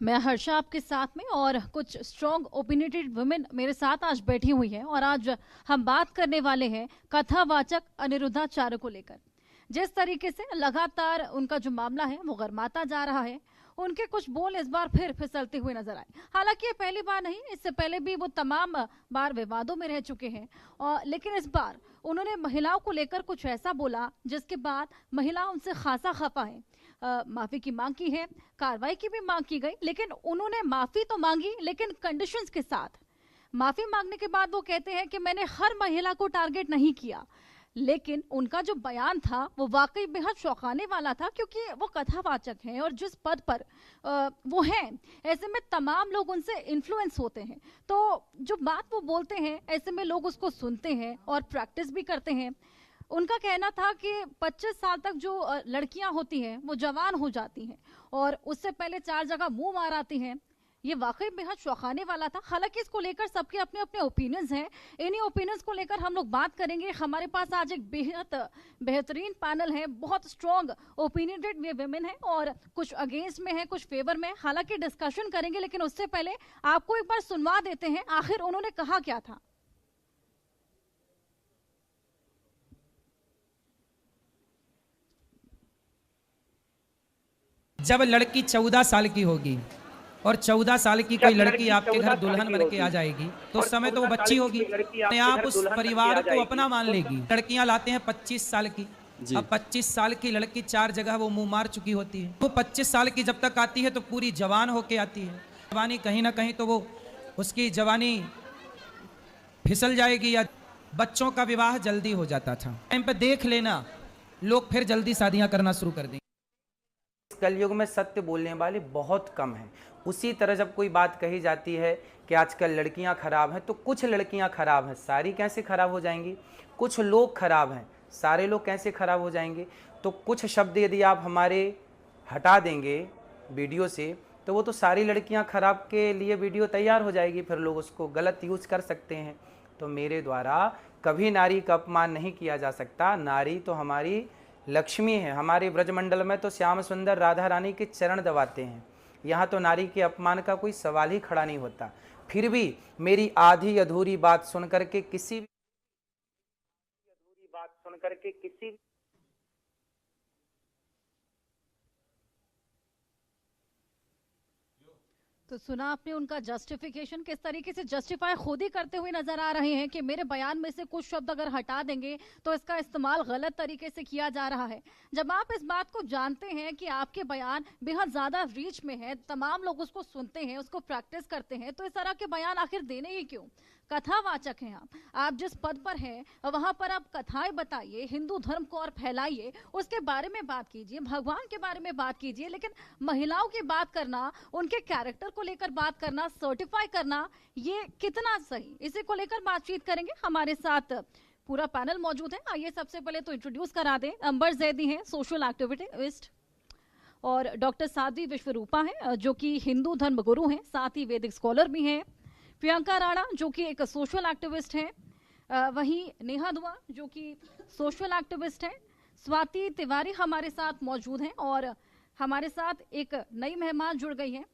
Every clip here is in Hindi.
मैं हर्षा आपके साथ में और कुछ स्ट्रॉन्ग ओपिनियटेड वुमेन मेरे साथ आज बैठी हुई हैं और आज हम बात करने वाले हैं कथावाचक अनिरुद्धाचार्य को लेकर। जिस तरीके से लगातार उनका जो मामला है वो गरमाता जा रहा है, उनके कुछ बोल इस बार फिर फिसलते हुए नजर आए। हालांकि ये पहली बार नहीं, इससे पहले भी वो तमाम बार विवादों में रह चुके हैं और लेकिन इस बार उन्होंने महिलाओं को लेकर कुछ ऐसा बोला जिसके बाद महिला उनसे खासा खफा है। माफी की मांग की है, कार्रवाई की भी मांग की गई, लेकिन उन्होंने माफी तो मांगी लेकिन कंडीशंस के साथ। माफी मांगने के बाद वो कहते हैं कि मैंने हर महिला को टारगेट नहीं किया, लेकिन उनका जो बयान था वो वाकई बेहद चौंकाने वाला था, क्योंकि वो कथावाचक हैं और जिस पद पर वो हैं, ऐसे में तमाम लोग उनसे इन्फ्लुएंस होते हैं। तो जो बात वो बोलते हैं ऐसे में लोग उसको सुनते हैं और प्रैक्टिस भी करते हैं। उनका कहना था कि 25 साल तक जो लड़कियां होती हैं वो जवान हो जाती हैं और उससे पहले 4 जगह मुंह मार आती हैं। ये वाकई बेहद चौंकाने वाला था। हालांकि इसको लेकर सबके अपने अपने ओपिनियंस हैं, इन्हीं ओपिनियंस को लेकर हम लोग बात करेंगे। हमारे पास आज एक बेहद बेहतरीन पैनल है, बहुत स्ट्रॉन्ग ओपिनियटेड वे वेमेन है और कुछ अगेंस्ट में है, कुछ फेवर में। हालांकि डिस्कशन करेंगे, लेकिन उससे पहले आपको एक बार सुनवा देते हैं आखिर उन्होंने कहा क्या था। जब लड़की 14 साल की होगी और 14 साल की कोई लड़की आपके घर दुल्हन बन के आ जाएगी तो उस समय तो वो बच्ची होगी, अपने आप उस परिवार को अपना मान लेगी। लड़कियां लाते हैं 25 साल की, अब 25 साल की लड़की 4 जगह वो मुंह मार चुकी होती है। वो 25 साल की जब तक आती है तो पूरी जवान होके आती है। जवानी कहीं ना कहीं तो वो उसकी जवानी फिसल जाएगी या बच्चों का विवाह जल्दी हो जाता था। टाइम पे देख लेना, लोग फिर जल्दी शादियां करना शुरू कर देंगे। कलयुग में सत्य बोलने वाले बहुत कम हैं। उसी तरह जब कोई बात कही जाती है कि आजकल लड़कियां खराब हैं, तो कुछ लड़कियां खराब हैं, सारी कैसे खराब हो जाएंगी? कुछ लोग खराब हैं, सारे लोग कैसे खराब हो जाएंगे? तो कुछ शब्द यदि आप हमारे हटा देंगे वीडियो से तो वो तो सारी लड़कियां खराब के लिए वीडियो तैयार हो जाएगी, फिर लोग उसको गलत यूज कर सकते हैं। तो मेरे द्वारा कभी नारी का अपमान नहीं किया जा सकता। नारी तो हमारी लक्ष्मी है। हमारे ब्रजमंडल में तो श्याम सुंदर राधा रानी के चरण दबाते हैं। यहाँ तो नारी के अपमान का कोई सवाल ही खड़ा नहीं होता। फिर भी मेरी आधी अधूरी बात सुन करके किसी तो सुना आपने उनका जस्टिफिकेशन, किस तरीके से जस्टिफाई खुद ही करते हुए नजर आ रहे हैं कि मेरे बयान में से कुछ शब्द अगर हटा देंगे तो इसका इस्तेमाल गलत तरीके से किया जा रहा है। जब आप इस बात को जानते हैं कि आपके बयान बेहद ज्यादा रीच में है, तमाम लोग उसको सुनते हैं, उसको प्रैक्टिस करते हैं, तो इस तरह के बयान आखिर देने ही क्यों? कथावाचक हैं आप जिस पद पर हैं वहां पर आप कथाएं बताइए, हिंदू धर्म को और फैलाइए, उसके बारे में बात कीजिए, भगवान के बारे में बात कीजिए। लेकिन महिलाओं की बात करना, उनके कैरेक्टर को लेकर बात करना, सर्टिफाई करना, ये कितना सही? इसी को लेकर बातचीत करेंगे। हमारे साथ पूरा पैनल मौजूद है। आइए सबसे पहले तो इंट्रोड्यूस करा दें। अंबर जैदी हैं, सोशल एक्टिविस्ट, और डॉक्टर साध्वी विश्वरूपा हैं जो कि हिंदू धर्म गुरु हैं, साथ ही वैदिक स्कॉलर भी हैं। प्रियंका राणा जो कि एक सोशल एक्टिविस्ट हैं, वहीं नेहा दुआ जो कि सोशल एक्टिविस्ट हैं। स्वाति तिवारी हमारे साथ मौजूद हैं और हमारे साथ एक नई मेहमान जुड़ गई हैं।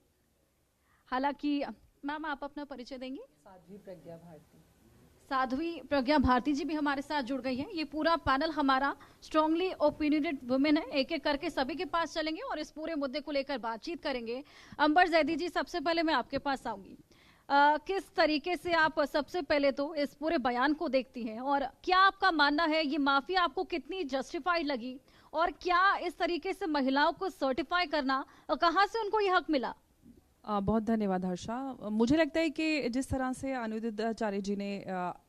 हालांकि मैम आप अपना परिचय देंगी? साध्वी प्रज्ञा भारती जी भी हमारे साथ जुड़ गई हैं। ये पूरा पैनल हमारा स्ट्रांगली ओपिनियटेड वुमेन है। एक एक करके सभी के पास चलेंगे और इस पूरे मुद्दे को लेकर बातचीत करेंगे। अंबर जैदी जी, सबसे पहले मैं आपके पास आऊंगी। किस तरीके से आप सबसे पहले तो इस पूरे बयान को देखती हैं और क्या आपका मानना है ये माफी आपको कितनी जस्टिफाइड लगी, और क्या इस तरीके से महिलाओं को सर्टिफाई करना, कहां से उनको ये हक मिला? बहुत धन्यवाद हर्षा। मुझे लगता है कि जिस तरह से अनिरुद्धाचार्य जी ने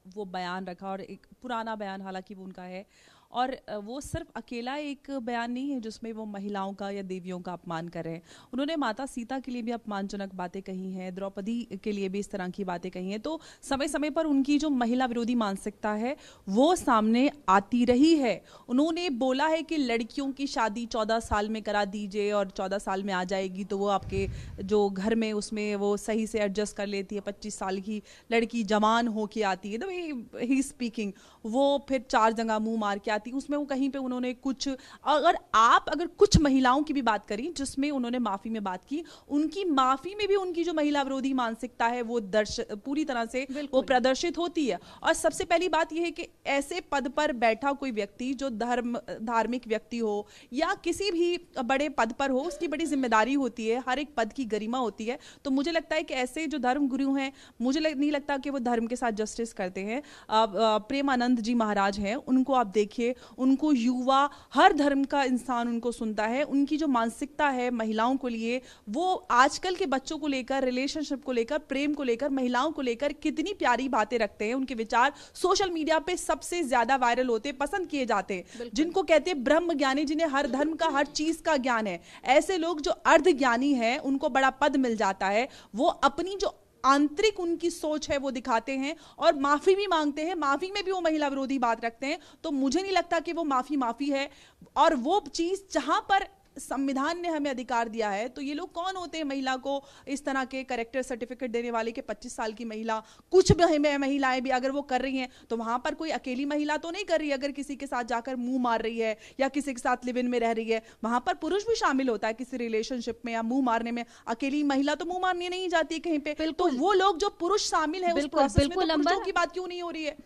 वो बयान रखा, और एक पुराना बयान हालांकि वो उनका है, और वो सिर्फ अकेला एक बयान नहीं है जिसमें वो महिलाओं का या देवियों का अपमान कर रहे हैं। उन्होंने माता सीता के लिए भी अपमानजनक बातें कही हैं, द्रौपदी के लिए भी इस तरह की बातें कही हैं। तो समय समय पर उनकी जो महिला विरोधी मानसिकता है वो सामने आती रही है। उन्होंने बोला है कि लड़कियों की शादी 14 साल में करा दीजिए और 14 साल में आ जाएगी तो वो आपके जो घर में उसमें वो सही से एडजस्ट कर लेती है। 25 साल की लड़की जवान होके आती है, तो ही स्पीकिंग, वो फिर 4 जगह मुंह मार के गया थी, उसमें वो कहीं पे उन्होंने कुछ, अगर कुछ महिलाओं की भी बात करी जिसमें उन्होंने माफी में बात की, उनकी माफी में भी उनकी जो महिला विरोधी मानसिकता है वो पूरी तरह से वो प्रदर्शित होती है। और सबसे पहली बात यह है कि ऐसे पद पर बैठा कोई व्यक्ति जो धार्मिक व्यक्ति हो या किसी भी बड़े पद पर हो, उसकी बड़ी जिम्मेदारी होती है, हर एक पद की गरिमा होती है। तो मुझे लगता है कि ऐसे जो धर्म गुरु हैं, मुझे नहीं लगता कि वो धर्म के साथ जस्टिस करते हैं। प्रेमानंद जी महाराज हैं, उनको आप देखिए, उनको युवा, हर धर्म का इंसान उनको सुनता है। उनकी जो मानसिकता है महिलाओं को लिए, वो आजकल के बच्चों को लेकर, रिलेशनशिप को लेकर, प्रेम को लेकर, महिलाओं को लेकर कितनी प्यारी बातें रखते हैं। उनके विचार सोशल मीडिया पे सबसे ज्यादा वायरल होते, पसंद किए जाते हैं, जिनको कहते हैं ब्रह्म ज्ञानी, जिन्हें हर धर्म का, हर चीज का ज्ञान है। ऐसे लोग जो अर्ध ज्ञानी है, उनको बड़ा पद मिल जाता है, वो अपनी जो आंतरिक उनकी सोच है वो दिखाते हैं और माफी भी मांगते हैं। माफी में भी वो महिला विरोधी बात रखते हैं। तो मुझे नहीं लगता कि वो माफी है। और वो चीज जहां पर संविधान ने हमें अधिकार दिया है, तो ये लोग कौन होते हैं महिला को इस तरह के कैरेक्टर सर्टिफिकेट देने वाले के 25 साल की महिला, कुछ महिलाएं भी अगर वो कर रही हैं तो वहां पर कोई अकेली महिला तो नहीं कर रही है। अगर किसी के साथ जाकर मुंह मार रही है या किसी के साथ लिव इन में रह रही है, वहां पर पुरुष भी शामिल होता है किसी रिलेशनशिप में या मुंह मारने में। अकेली महिला तो मुंह मारने नहीं जाती कहीं पे। तो वो लोग जो पुरुष शामिल है उस प्रोसेस में, तो पुरुषों की बात क्यों नहीं हो रही है?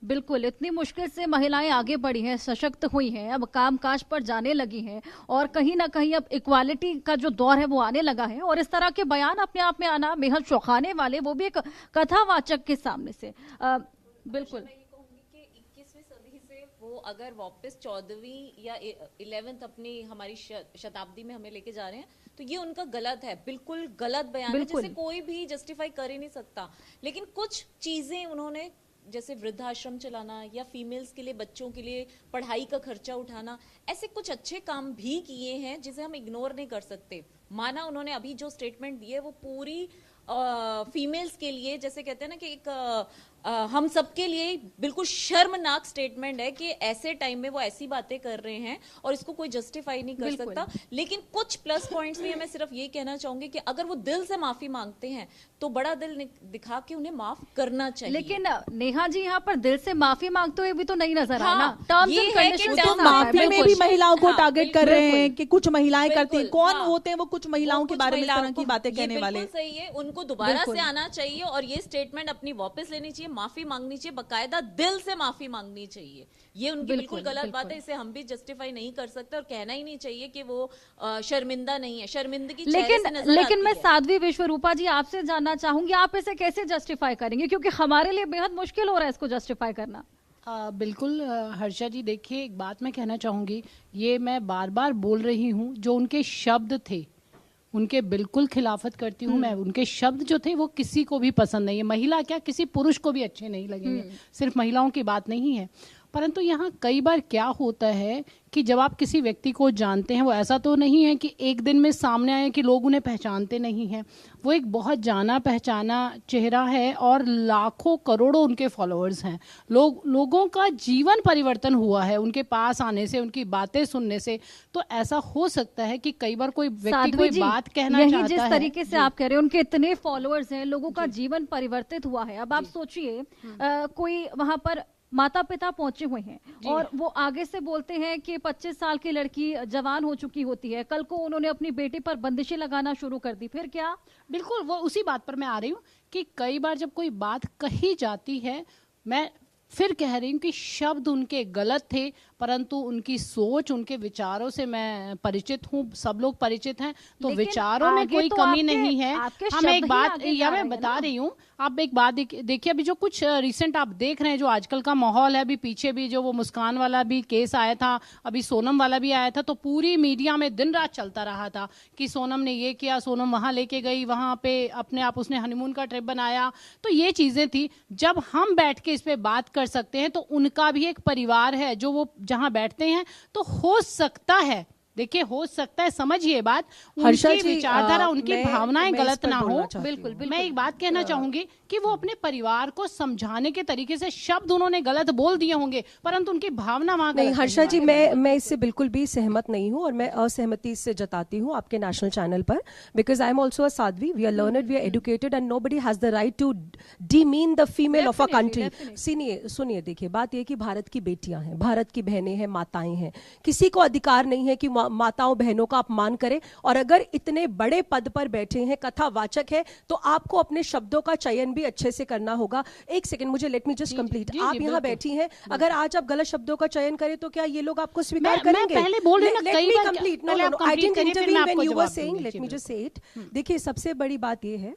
बिल्कुल, इतनी मुश्किल से महिलाएं आगे बढ़ी हैं, सशक्त हुई हैं, अब कामकाज पर जाने लगी हैं और कहीं ना कहीं अब इक्वालिटी का जो दौर है वो आने लगा है। और इस तरह के बयान अपने आप में आना बेहद चौंकाने वाले, वो भी एक कथावाचक के सामने से। बिल्कुल, वो अगर वापस 14वीं या 11th अपनी हमारी शताब्दी में हमें लेके जा रहे हैं, तो ये उनका गलत है, बिल्कुल गलत बयान है, जिसे कोई भी जस्टिफाई कर ही नहीं सकता। लेकिन कुछ चीजें उन्होंने, जैसे वृद्धाश्रम चलाना या फीमेल्स के लिए, बच्चों के लिए पढ़ाई का खर्चा उठाना, ऐसे कुछ अच्छे काम भी किए हैं जिसे हम इग्नोर नहीं कर सकते। माना उन्होंने अभी जो स्टेटमेंट दी है वो पूरी फीमेल्स के लिए, जैसे कहते हैं ना कि एक हम सबके लिए बिल्कुल शर्मनाक स्टेटमेंट है कि ऐसे टाइम में वो ऐसी बातें कर रहे हैं और इसको कोई जस्टिफाई नहीं कर सकता। लेकिन कुछ प्लस पॉइंट्स भी मैं सिर्फ ये कहना चाहूंगी कि अगर वो दिल से माफी मांगते हैं तो बड़ा दिल दिखा के उन्हें माफ करना चाहिए। लेकिन नेहा जी यहाँ पर दिल से माफी मांगते हुए भी तो नहीं नजर हाँ, आना। टर्म्स एंड कंडीशंस माफी में भी महिलाओं को टारगेट कर रहे हैं कि कुछ महिलाएं करती हैं। कौन होते हैं वो कुछ महिलाओं के बारे में इस तरह की बातें कहने वाले? सही है, उनको दोबारा से आना चाहिए और ये स्टेटमेंट अपनी वापस लेनी चाहिए, माफी मांगनी चाहिए, बकायदा दिल से माफी मांगनी चाहिए। ये उनकी बिल्कुल गलत बात है, इसे हम भी जस्टिफाई नहीं कर सकते और कहना ही नहीं चाहिए कि वो शर्मिंदा नहीं है। शर्मिंदगी चेहरे से नजर आती है। मैं साध्वी विश्वरूपा जी आपसे जानना चाहूंगी, आप इसे कैसे जस्टिफाई करेंगे, क्योंकि हमारे लिए बेहद मुश्किल हो रहा है इसको जस्टिफाई करना। बिल्कुल हर्षा जी, देखिए एक बात मैं कहना चाहूंगी, ये मैं बार बार बोल रही हूँ, जो उनके शब्द थे उनके बिल्कुल खिलाफत करती हूँ मैं। उनके शब्द जो थे वो किसी को भी पसंद नहीं है, महिला क्या किसी पुरुष को भी अच्छे नहीं लगेंगे। सिर्फ महिलाओं की बात नहीं है, परंतु यहाँ कई बार क्या होता है कि जब आप किसी व्यक्ति को जानते हैं, वो ऐसा तो नहीं है कि एक दिन में सामने आए कि लोग उन्हें पहचानते नहीं हैं। वो एक बहुत जाना पहचाना चेहरा है और लाखों करोड़ों उनके फॉलोअर्स हैं। लोगों का जीवन परिवर्तन हुआ है उनके पास आने से, उनकी बातें सुनने से। तो ऐसा हो सकता है कि कई बार कोई व्यक्ति कोई बात कहना चाहता है, जिस तरीके से आप कह रहे हैं उनके इतने फॉलोअर्स हैं, लोगों का जीवन परिवर्तित हुआ है। अब आप सोचिए, कोई वहां पर माता पिता पहुंचे हुए हैं और वो आगे से बोलते हैं कि 25 साल की लड़की जवान हो चुकी होती है, कल को उन्होंने अपनी बेटी पर बंदिशें लगाना शुरू कर दी, फिर क्या? बिल्कुल, वो उसी बात पर मैं आ रही हूँ कि कई बार जब कोई बात कही जाती है, मैं फिर कह रही हूँ कि शब्द उनके गलत थे, परंतु उनकी सोच, उनके विचारों से मैं परिचित हूँ, सब लोग परिचित हैं, तो विचारों में कोई कमी नहीं है। हम एक बात मैं बता रही हूँ, आप एक बात देखिए, अभी जो कुछ रिसेंट आप देख रहे हैं, जो आजकल का माहौल है, अभी पीछे भी जो वो मुस्कान वाला भी केस आया था, अभी सोनम वाला भी आया था, तो पूरी मीडिया में दिन रात चलता रहा था कि सोनम ने ये किया, सोनम वहां लेके गई, वहां पे अपने आप उसने हनीमून का ट्रिप बनाया। तो ये चीजें थी। जब हम बैठ के इस पे बात कर सकते हैं, तो उनका भी एक परिवार है जो वो जहां बैठते हैं, तो हो सकता है देखिए हो सकता है, समझिए बात, हर्षा उनकी जी, विचारधारा, उनकी मैं भावनाएं इस गलत पर ना बोलना हो। चाहती हूँ। बिल्कुल मैं एक बात कहना चाहूंगी कि वो अपने परिवार को समझाने के तरीके से शब्द उन्होंने गलत बोल दिए होंगे, परंतु उनकी भावना वहां नहीं गलत हर्षा जी, मैं इससे बिल्कुल भी सहमत नहीं हूँ और मैं असहमति इससे जताती हूँ आपके नेशनल चैनल पर, because I am also a sadhvi, we are learned, we are educated and nobody has the right to demean the female of a country. सुनिए देखिए, बात यह कि भारत की बेटियां हैं, भारत की बहनें हैं, माताएं हैं, किसी को अधिकार नहीं है कि माताओं बहनों का अपमान करे। और अगर इतने बड़े पद पर बैठे हैं, कथावाचक है, तो आपको अपने शब्दों का चयन भी अच्छे से करना होगा। एक सेकंड, मुझे लेट मी जस्ट कंप्लीट। आप यहाँ बैठी हैं, अगर आज आप गलत शब्दों का चयन करें तो क्या ये लोग आपको स्वीकार करेंगे? पहले बोल रही ना, कई बार कंप्लीट, नो पहले आप नो, आई डिडंट complete करिए, फिर इंटरवीन मैं व्हेन आपको यू वर जवाब सेइंग, दूंगी। लेट मी जी, जस्ट से इट। देखिए, सबसे बड़ी बात ये है,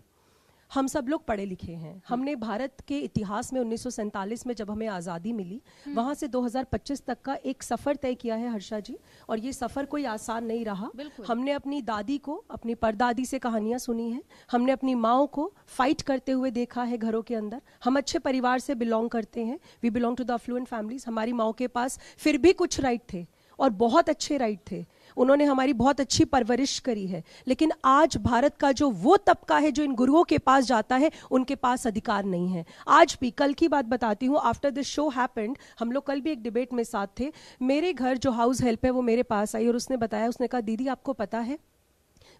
हम सब लोग पढ़े लिखे हैं। हमने भारत के इतिहास में 1947 में जब हमें आज़ादी मिली, वहां से 2025 तक का एक सफ़र तय किया है हर्षा जी, और ये सफ़र कोई आसान नहीं रहा। हमने अपनी दादी को, अपनी परदादी से कहानियां सुनी हैं, हमने अपनी माओ को फाइट करते हुए देखा है घरों के अंदर। हम अच्छे परिवार से बिलोंग करते हैं, we belong to the affluent families. हमारी माओ के पास फिर भी कुछ राइट थे और बहुत अच्छे राइट थे, उन्होंने हमारी बहुत अच्छी परवरिश करी है। लेकिन आज भारत का जो वो तबका है जो इन गुरुओं के पास जाता है, उनके पास अधिकार नहीं है। आज भी, कल की बात बताती हूँ, आफ्टर दिस शो हैपेंड, हम लोग कल भी एक डिबेट में साथ थे, मेरे घर जो हाउस हेल्प है वो मेरे पास आई और उसने बताया, उसने कहा दीदी आपको पता है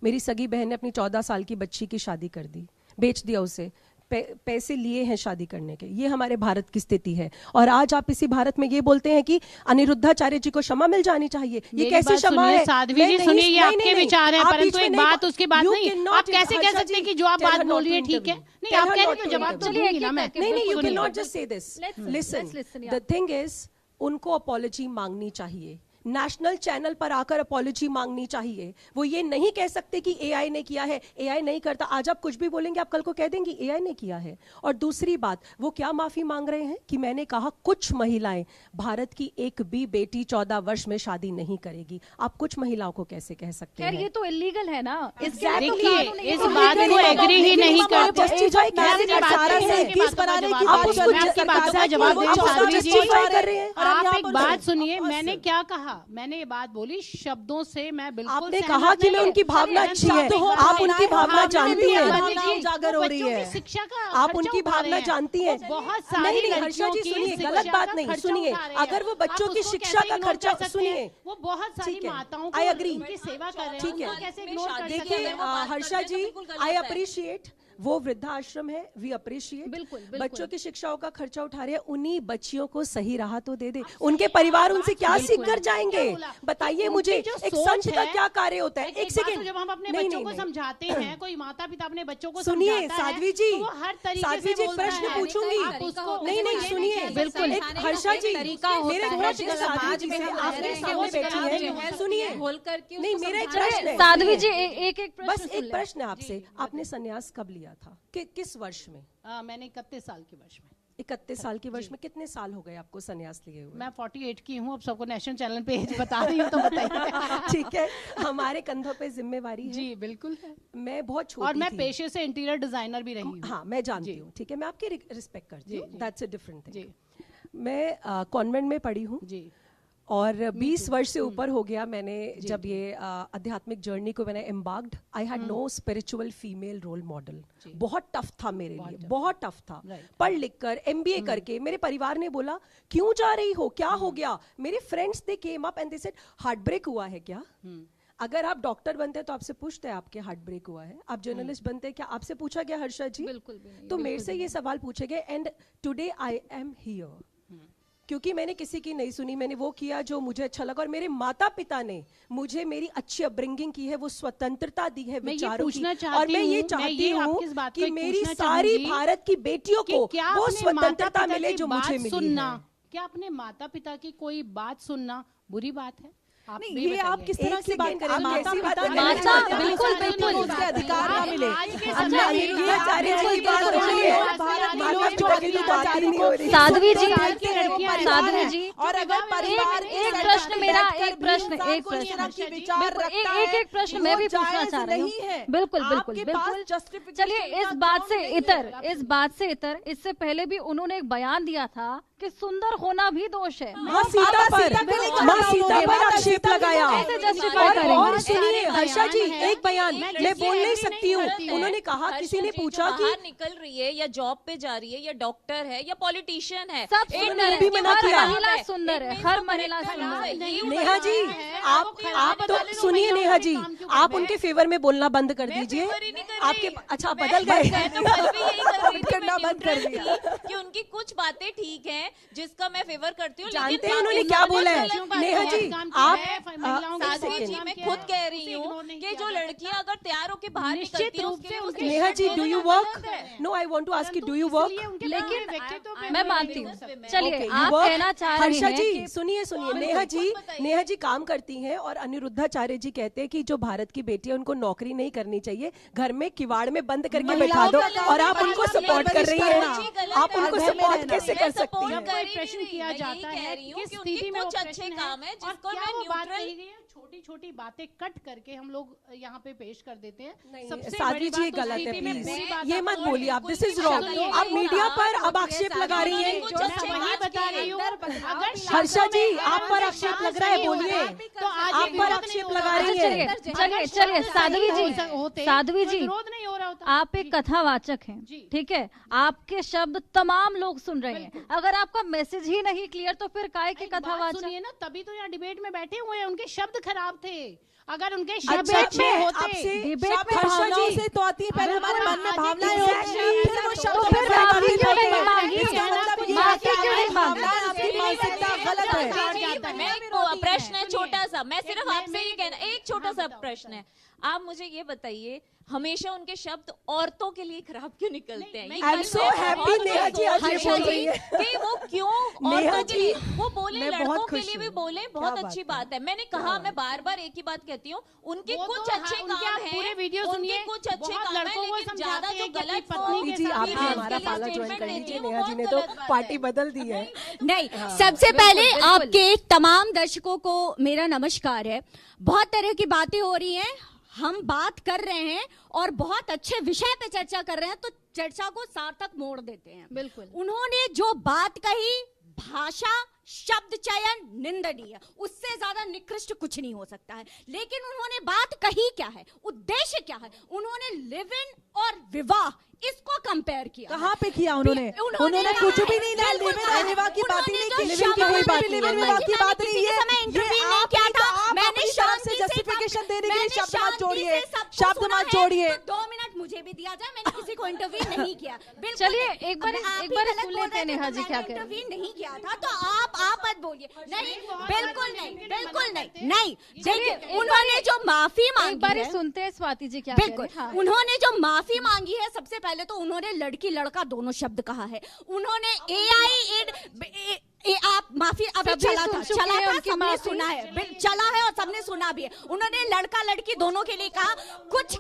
मेरी सगी बहन ने अपनी 14 साल की बच्ची की शादी कर दी, बेच दिया उसे, पैसे लिए हैं शादी करने के। ये हमारे भारत की स्थिति है। और आज आप इसी भारत में ये बोलते हैं कि अनिरुद्धाचार्य जी को क्षमा मिल जानी चाहिए। ये कैसे क्षमा है? साध्वी जी सुनिए, ये आपके विचार हैं, परंतु एक बात उसकी बात नहीं। आप कैसे कह सकते हैं कि जो आप बात बोल रही है ठीक है? नहीं, आप कह रहे तो जवाब तो दूंगी ना मैं। नहीं, you can not just say this. Listen, the thing is, उनको अपॉलॉजी मांगनी चाहिए, नेशनल चैनल पर आकर अपॉलॉजी मांगनी चाहिए। वो ये नहीं कह सकते कि एआई ने किया है, एआई नहीं करता। आज आप कुछ भी बोलेंगे, आप कल को कह देंगे एआई ने किया है। और दूसरी बात, वो क्या माफी मांग रहे हैं कि मैंने कहा कुछ महिलाएं, भारत की एक भी बेटी 14 वर्ष में शादी नहीं करेगी। आप कुछ महिलाओं को कैसे कह सकते हैं? खैर ये तो इलीगल है ना, देखिए इस बात को एग्री ही नहीं करते। आप एक बात सुनिए, मैंने क्या कहा, मैंने ये बात बोली शब्दों से, मैं बिल्कुल आपने कहा कि मैं उनकी भावना अच्छी है, आप उनकी भावना जानती हैं, उजागर हो रही है शिक्षा का, आप उनकी भावना जानती हैं। बहुत सारी हर्षा जी सुनिए, गलत बात नहीं, सुनिए, अगर वो बच्चों की शिक्षा का खर्चा, सुनिए, वो बहुत सारी माताओं को आई एग्री, उनकी सेवा कर रहे हैं, ठीक है। कैसे इग्नोर कर सकते देखिए हैं? हर्षा जी, आई अप्रिशिएट, वो वृद्धाश्रम है, वी अप्रिशिएट, बिल्कुल। बच्चों की शिक्षाओं का खर्चा उठा रहे हैं, उन्हीं बच्चियों को सही राह तो दे दे। उनके परिवार उनसे क्या सीख कर जाएंगे? बताइए मुझे, एक संत का क्या कार्य होता है? एक सेकंड, जब हम अपने बच्चों को समझाते हैं, कोई माता पिता अपने बच्चों को सुनिए साध्वी जी, हर तरीके साध्वी जी प्रश्न पूछूंगी, नहीं सुनिए, बिल्कुल हर्षा जी, मेरे प्रश्न साध्वी जी से, आपने सामने बैठी है, सुनिए, नहीं मेरा एक प्रश्न है साध्वी जी, एक बस एक प्रश्न है आपसे, आपने संन्यास कब लिया था, किस वर्ष में? मैंने 31 साल के वर्ष में। 31 साल के वर्ष में कितने साल हो गए आपको संन्यास लिए हुए? मैं 48 की हूँ, अब सबको नेशनल चैनल पे बता रही हूँ तो बताइए। ठीक है, हमारे कंधों पे जिम्मेवारी है। जी बिल्कुल है। मैं बहुत छोटी और मैं थी। पेशे से इंटीरियर डिजाइनर भी रही हूँ। हाँ मैं जानती हूँ, ठीक है, मैं आपकी रिस्पेक्ट करती हूँ, दैट्स अ डिफरेंट थिंग। जी, मैं कॉन्वेंट में पढ़ी हूँ जी, और 20 वर्ष से ऊपर हो गया मैंने जब ये आध्यात्मिक जर्नी को मैंने embarked. I had know spiritual female role model. बहुत टफ था मेरे लिए, बहुत टफ था। पढ़ लिख कर एमबीए करके मेरे परिवार ने बोला क्यों जा रही हो, क्या हो गया? मेरे friends they came up and they said heart break हुआ है क्या? अगर आप डॉक्टर बनते हैं तो आपसे पूछते हैं आपके हार्ट ब्रेक हुआ है। आप जर्नलिस्ट बनते हैं, क्या आपसे पूछा गया हर्षा जी? बिल्कुल भी नहीं। तो मेरे से ये सवाल पूछे गए and today I am here क्योंकि मैंने किसी की नहीं सुनी, मैंने वो किया जो मुझे अच्छा लगा। और मेरे माता पिता ने मुझे मेरी अच्छी अपब्रिंगिंग की है, वो स्वतंत्रता दी है विचारों की। और मैं ये चाहती हूँ कि मेरी सारी भारत की बेटियों को वो स्वतंत्रता मिले जो मुझे मिली है। क्या अपने माता पिता की कोई बात सुनना बुरी बात है? नहीं, ये आप किस तरह की बात करें? माता पिता बिल्कुल बिल्कुल उसके अधिकार ना मिले। साध्वी जी, साध्वी जी, और अगर परिवार एक प्रश्न मेरा, एक प्रश्न एक प्रश्न मैं भी पूछना चाह रही हूँ। बिल्कुल बिल्कुल बिल्कुल। चलिए इस बात से इतर इससे पहले भी उन्होंने एक बयान दिया था कि सुंदर होना भी दोष है। माँ सीता पर आक्षेप लगाया। कैसे justify करेंगे? और सुनिए हर्षा जी, एक बयान मैं बोल नहीं सकती हूँ। उन्होंने कहा, किसी ने पूछा कि बाहर निकल रही है या जॉब पे जा रही है या डॉक्टर है या पॉलिटिशियन है, सब सुंदर है, भी मना किया। हर महिला सुंदर है, हर महिला सुंदर है। नेहा जी, आप तो सुनिए नेहा जी, आप उनके फेवर में बोलना बंद कर दीजिए। आपके अच्छा बदल गए, करना बंद कर दिया कि उनकी कुछ बातें ठीक हैं जिसका मैं फेवर करती हूँ। जानते हैं उन्होंने क्या बोला है? नेहा जी, आप साध्वी जी, मैं खुद कह रही हूँ कि जो लड़कियां अगर तैयार होकर बाहर निकलती हैं उसके लिए वो Neha ji, do you work? No, I want to ask you, do you work? लेकिन मैं मानती हूँ, चलिए Okay, आप you work? कहना चाह रही हर्षा हैं जी कि सुनिए नेहा जी काम करती हैं और अनिरुद्धाचार्य जी कहते हैं कि जो भारत की बेटी है उनको नौकरी नहीं करनी चाहिए, घर में किवाड़ में बंद करके बैठा दो, और आप उनको सपोर्ट कर रही हैं। आप उनको सपोर्ट कैसे कर सकती हैं? प्रश्न किया जाता है किस स्थिति में कुछ अच्छे काम है जिसको मैं न्यूट्रल छोटी छोटी बातें कट करके हम लोग यहाँ पे पेश कर देते हैं। सबसे साध्वी बड़ी जी, ये बात तो गलत है, स्थिति में प्लीज बुरी बात ये आप मत बोल बोलिए रहे आप, हैं। This is wrong. आप मीडिया पर अब आक्षेप लगा रही हैं। वही बता रही हूँ, अगर हर्षा जी, आप पर आक्षेप लग रहा है, बोलिए। तो आज आप पर आक्षेप लगा रही हैं। चलिए साध्वी जी, विरोध नहीं हो रहा होता। आप एक कथावाचक हैं, ठीक है, आपके शब्द तमाम लोग सुन रहे हैं। अगर आपका मैसेज ही नहीं क्लियर तो फिर काय के बात कथावाचक? सुनिए ना, तभी तो यहाँ डिबेट में बैठे हुए हैं। उनके शब्द खराब थे, अगर उनके शब्द अच्छा, अच्छे मैं होते आपसे डिबेट में हर्षा भावनाओं जी, से तो आती है, पहले हमारे मन में भावनाएं होती हैं, Exactly. फिर वो तो शब्द फिर माफी क्यों नहीं मांगी? इसका मतलब ये है माफी कि क्यों नहीं आपकी मांगी? भावनाएं, आपकी मानसिकता गलत है। मैं एक प्रश्न है छोटा सा, मैं सिर्फ आपसे ये कहना, एक छोटा सा प्रश्न है, आप मुझे ये बताइए, हमेशा उनके शब्द औरतों के लिए खराब क्यों निकलते हैं? I'm so happy Neha ji आज ये बोल रही है कि वो क्यों नेहा औरतों के जी, लिए वो बोले, मैं लड़कों बहुत के खुश लिए भी हूँ। बोले, बहुत अच्छी बात है। मैंने कहा, मैं बार बार एक ही बात कहती हूँ, उनके वो कुछ तो अच्छे उनके काम आप हैं, पूरे वीडियो उनके सुनिए, कुछ अच्छे बहुत काम हैं, लड़कों को लेकिन समझाते ज्यादा हैं जो कि अपनी गलत पत्नी के जी, साथ आप भी भी हमारा आज पाला के ज्वाइन लिए कर statement लीजिए। लेती है, नेहा वो जी ने बहुत तो गलत बात पार्टी है। बदल दी है। नहीं, सबसे पहले आपके तमाम दर्शकों को मेरा नमस्कार है। बहुत तरह की बातें हो रही हैं, हम बात कर रहे हैं और बहुत अच्छे विषय पे चर्चा कर रहे हैं, तो चर्चा को सार्थक मोड़ देते हैं। बिल्कुल। उन्होंने जो बात कही, भाषा, शब्द चयन निंदनीय, उससे ज्यादा निकृष्ट कुछ नहीं हो सकता है। लेकिन उन्होंने बात कही क्या है, उद्देश्य क्या है? उन्होंने लिव इन और विवाह इसको कंपेयर किया। कहाँ पे किया उन्होंने? उन्होंने कुछ भी नहीं ना, लिव इन और विवाह की बात ही नहीं की। लिव इन की कोई बात नहीं, लिव इन विवाह की बात नहीं है। इंटरव्यू नहीं किया था, मैंने शांति से जस्टिफिकेशन देने के लिए मैंने शब्द मत जोड़िए, शांति से सबको शब्द सुना मत है, जोड़िए। तो 2 मिनट मुझे भी दिया जाए, मैंने किसी को इंटरव्यू नहीं किया। बिल्कुल चलिए, नहीं। एक बार अब आप एक ही बार गलत सुन बोल लेते हैं रहे थे, नेहा तो जी क्या मैंने कह रही हैं। इंटरव्यू नहीं किया था, तो आप मत बोलिए। नहीं, बिल्कुल नहीं, बिल्कुल नहीं, नहीं। देखिए, उन्होंने जो माफी एक मांगी बार है, सुनते हैं स्वाति जी क्या कह बिल्कुल, रही हैं। हाँ। उन्होंने जो माफी मांगी है, सबसे पहले तो उन्होंने लड़की लड़का दोनों शब्द कहा है। उन्होंने आप माफी अभी सभी चला सुन था, चुके हैं उनकी सबने माफी। सुना है, चला है और सबने सुना भी है। उन्होंने लड़का लड़की दोनों के लिए कहा, कुछ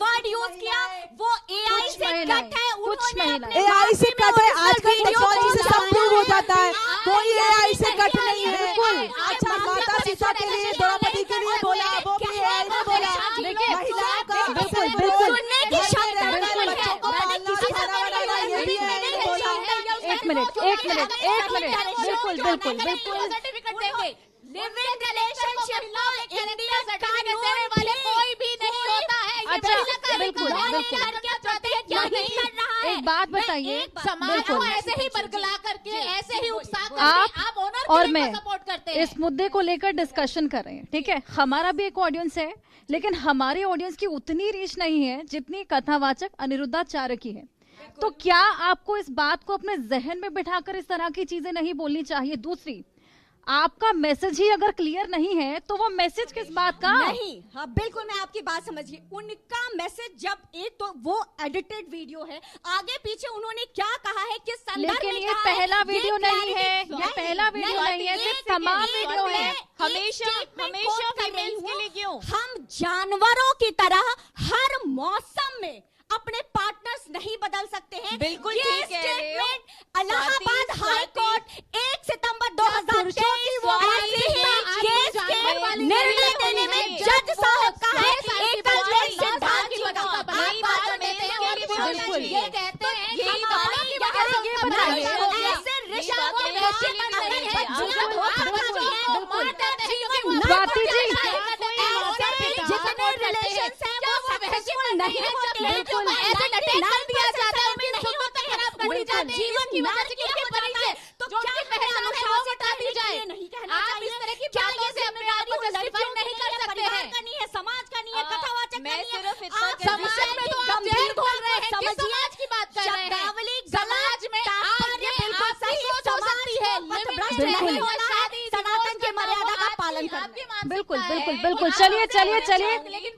वर्ड यूज किया, वो एआई से कट है। उन्होंने अपने एआई से कट है, आजकल वीडियो टेक्नोलॉजी से सब प्रूव हो जाता है, कोई एआई से कट नहीं है। बिल्कुल। अच्छा, माता सीता के लिए, द्रौपदी के लिए बोला, वो भी एआई ने बोला। देखिए, महिलाओं का बिल्कुल, बिल्कुल। सुनने की क्षमता नहीं है। बच्चों को मैंने पालना, किसी से खाना बनाना, ये भी एआई ने बोला। एक मिनट, बिल्कुल सर्टिफिकेट देंगे। लिव इन रिलेशनशिप में इंडियन कानून वाले कोई भी नहीं होता है। ये अच्छा, बिल्कुल बिल्कुल। क्या नहीं कर रहा है। एक बात बताइए, समाज को बिल्कुल। ऐसे ही बरगला करके, ऐसे ही उकसा करके आप ऑनर और को मैं सपोर्ट करते हैं। इस मुद्दे को लेकर डिस्कशन कर रहे हैं, ठीक है। हमारा भी एक ऑडियंस है, लेकिन हमारी ऑडियंस की उतनी रीच नहीं है जितनी कथावाचक अनिरुद्धाचार्य की है। तो क्या आपको इस बात को अपने जहन में बिठाकर इस तरह की चीजें नहीं बोलनी चाहिए? दूसरी, आपका मैसेज ही अगर क्लियर नहीं है तो वो मैसेज किस बात का? नहीं, हाँ बिल्कुल, मैं आपकी बात समझ गई। उनका मैसेज, जब एक तो वो एडिटेड वीडियो है, आगे पीछे उन्होंने क्या कहा है, किस संदर्भ लेकिन में ये कहा है, पहला वीडियो नहीं है, clarity- ये पहला वीडियो नहीं है, सिर्फ तमाम वीडियो है। हमेशा फीमेल्स के लिए क्यों? हम जानवरों की तरह हर मौसम में अपने पार्टनर्स नहीं बदल सकते हैं। बिल्कुल ये ठीक कह रहे हो। Statement Allahabad Swati, high court 1 सितंबर 2023 को ऐसे ही केस के निर्णय देने में जज साहब का है। एकल बेंच सिद्धांत की बात यही बात करते हैं और बिल्कुल। ये कहते हैं यही हम बात- अपनी ये बताइए, ऐसे रिश्ता को वैश्य बना रहे हैं, बच्चियां धोखा करती हैं, मारते हैं, स्वाति जी, जितने रिलेशंस हैं वो सक्सेसफुल नहीं होते हैं, क्यों ऐसे लड़के डाल दिया जाता है, उनकी नहीं होते हैं, उनकी जीवन की वजह से क्योंकि बनता है, तो क्या पहचान है वो बता दी जाए। नहीं कहना चाहिए इस तरह की बातों से अपने आप को जस्टिफाई नहीं कर सकते हैं। का नहीं है, समाज का नहीं है, कथावाचक का नहीं है, आप समाज में तो आप जेल खोल रहे हैं, किस समाज की बात कर रहे हैं? समाज में आप ये बिल्कुल सही हो सकती है, नहीं होना है, सनातन के मर्यादा का पालन करना। बिल्कुल बिल्कुल बिल्कुल, चलिए चलिए चलिए, नहीं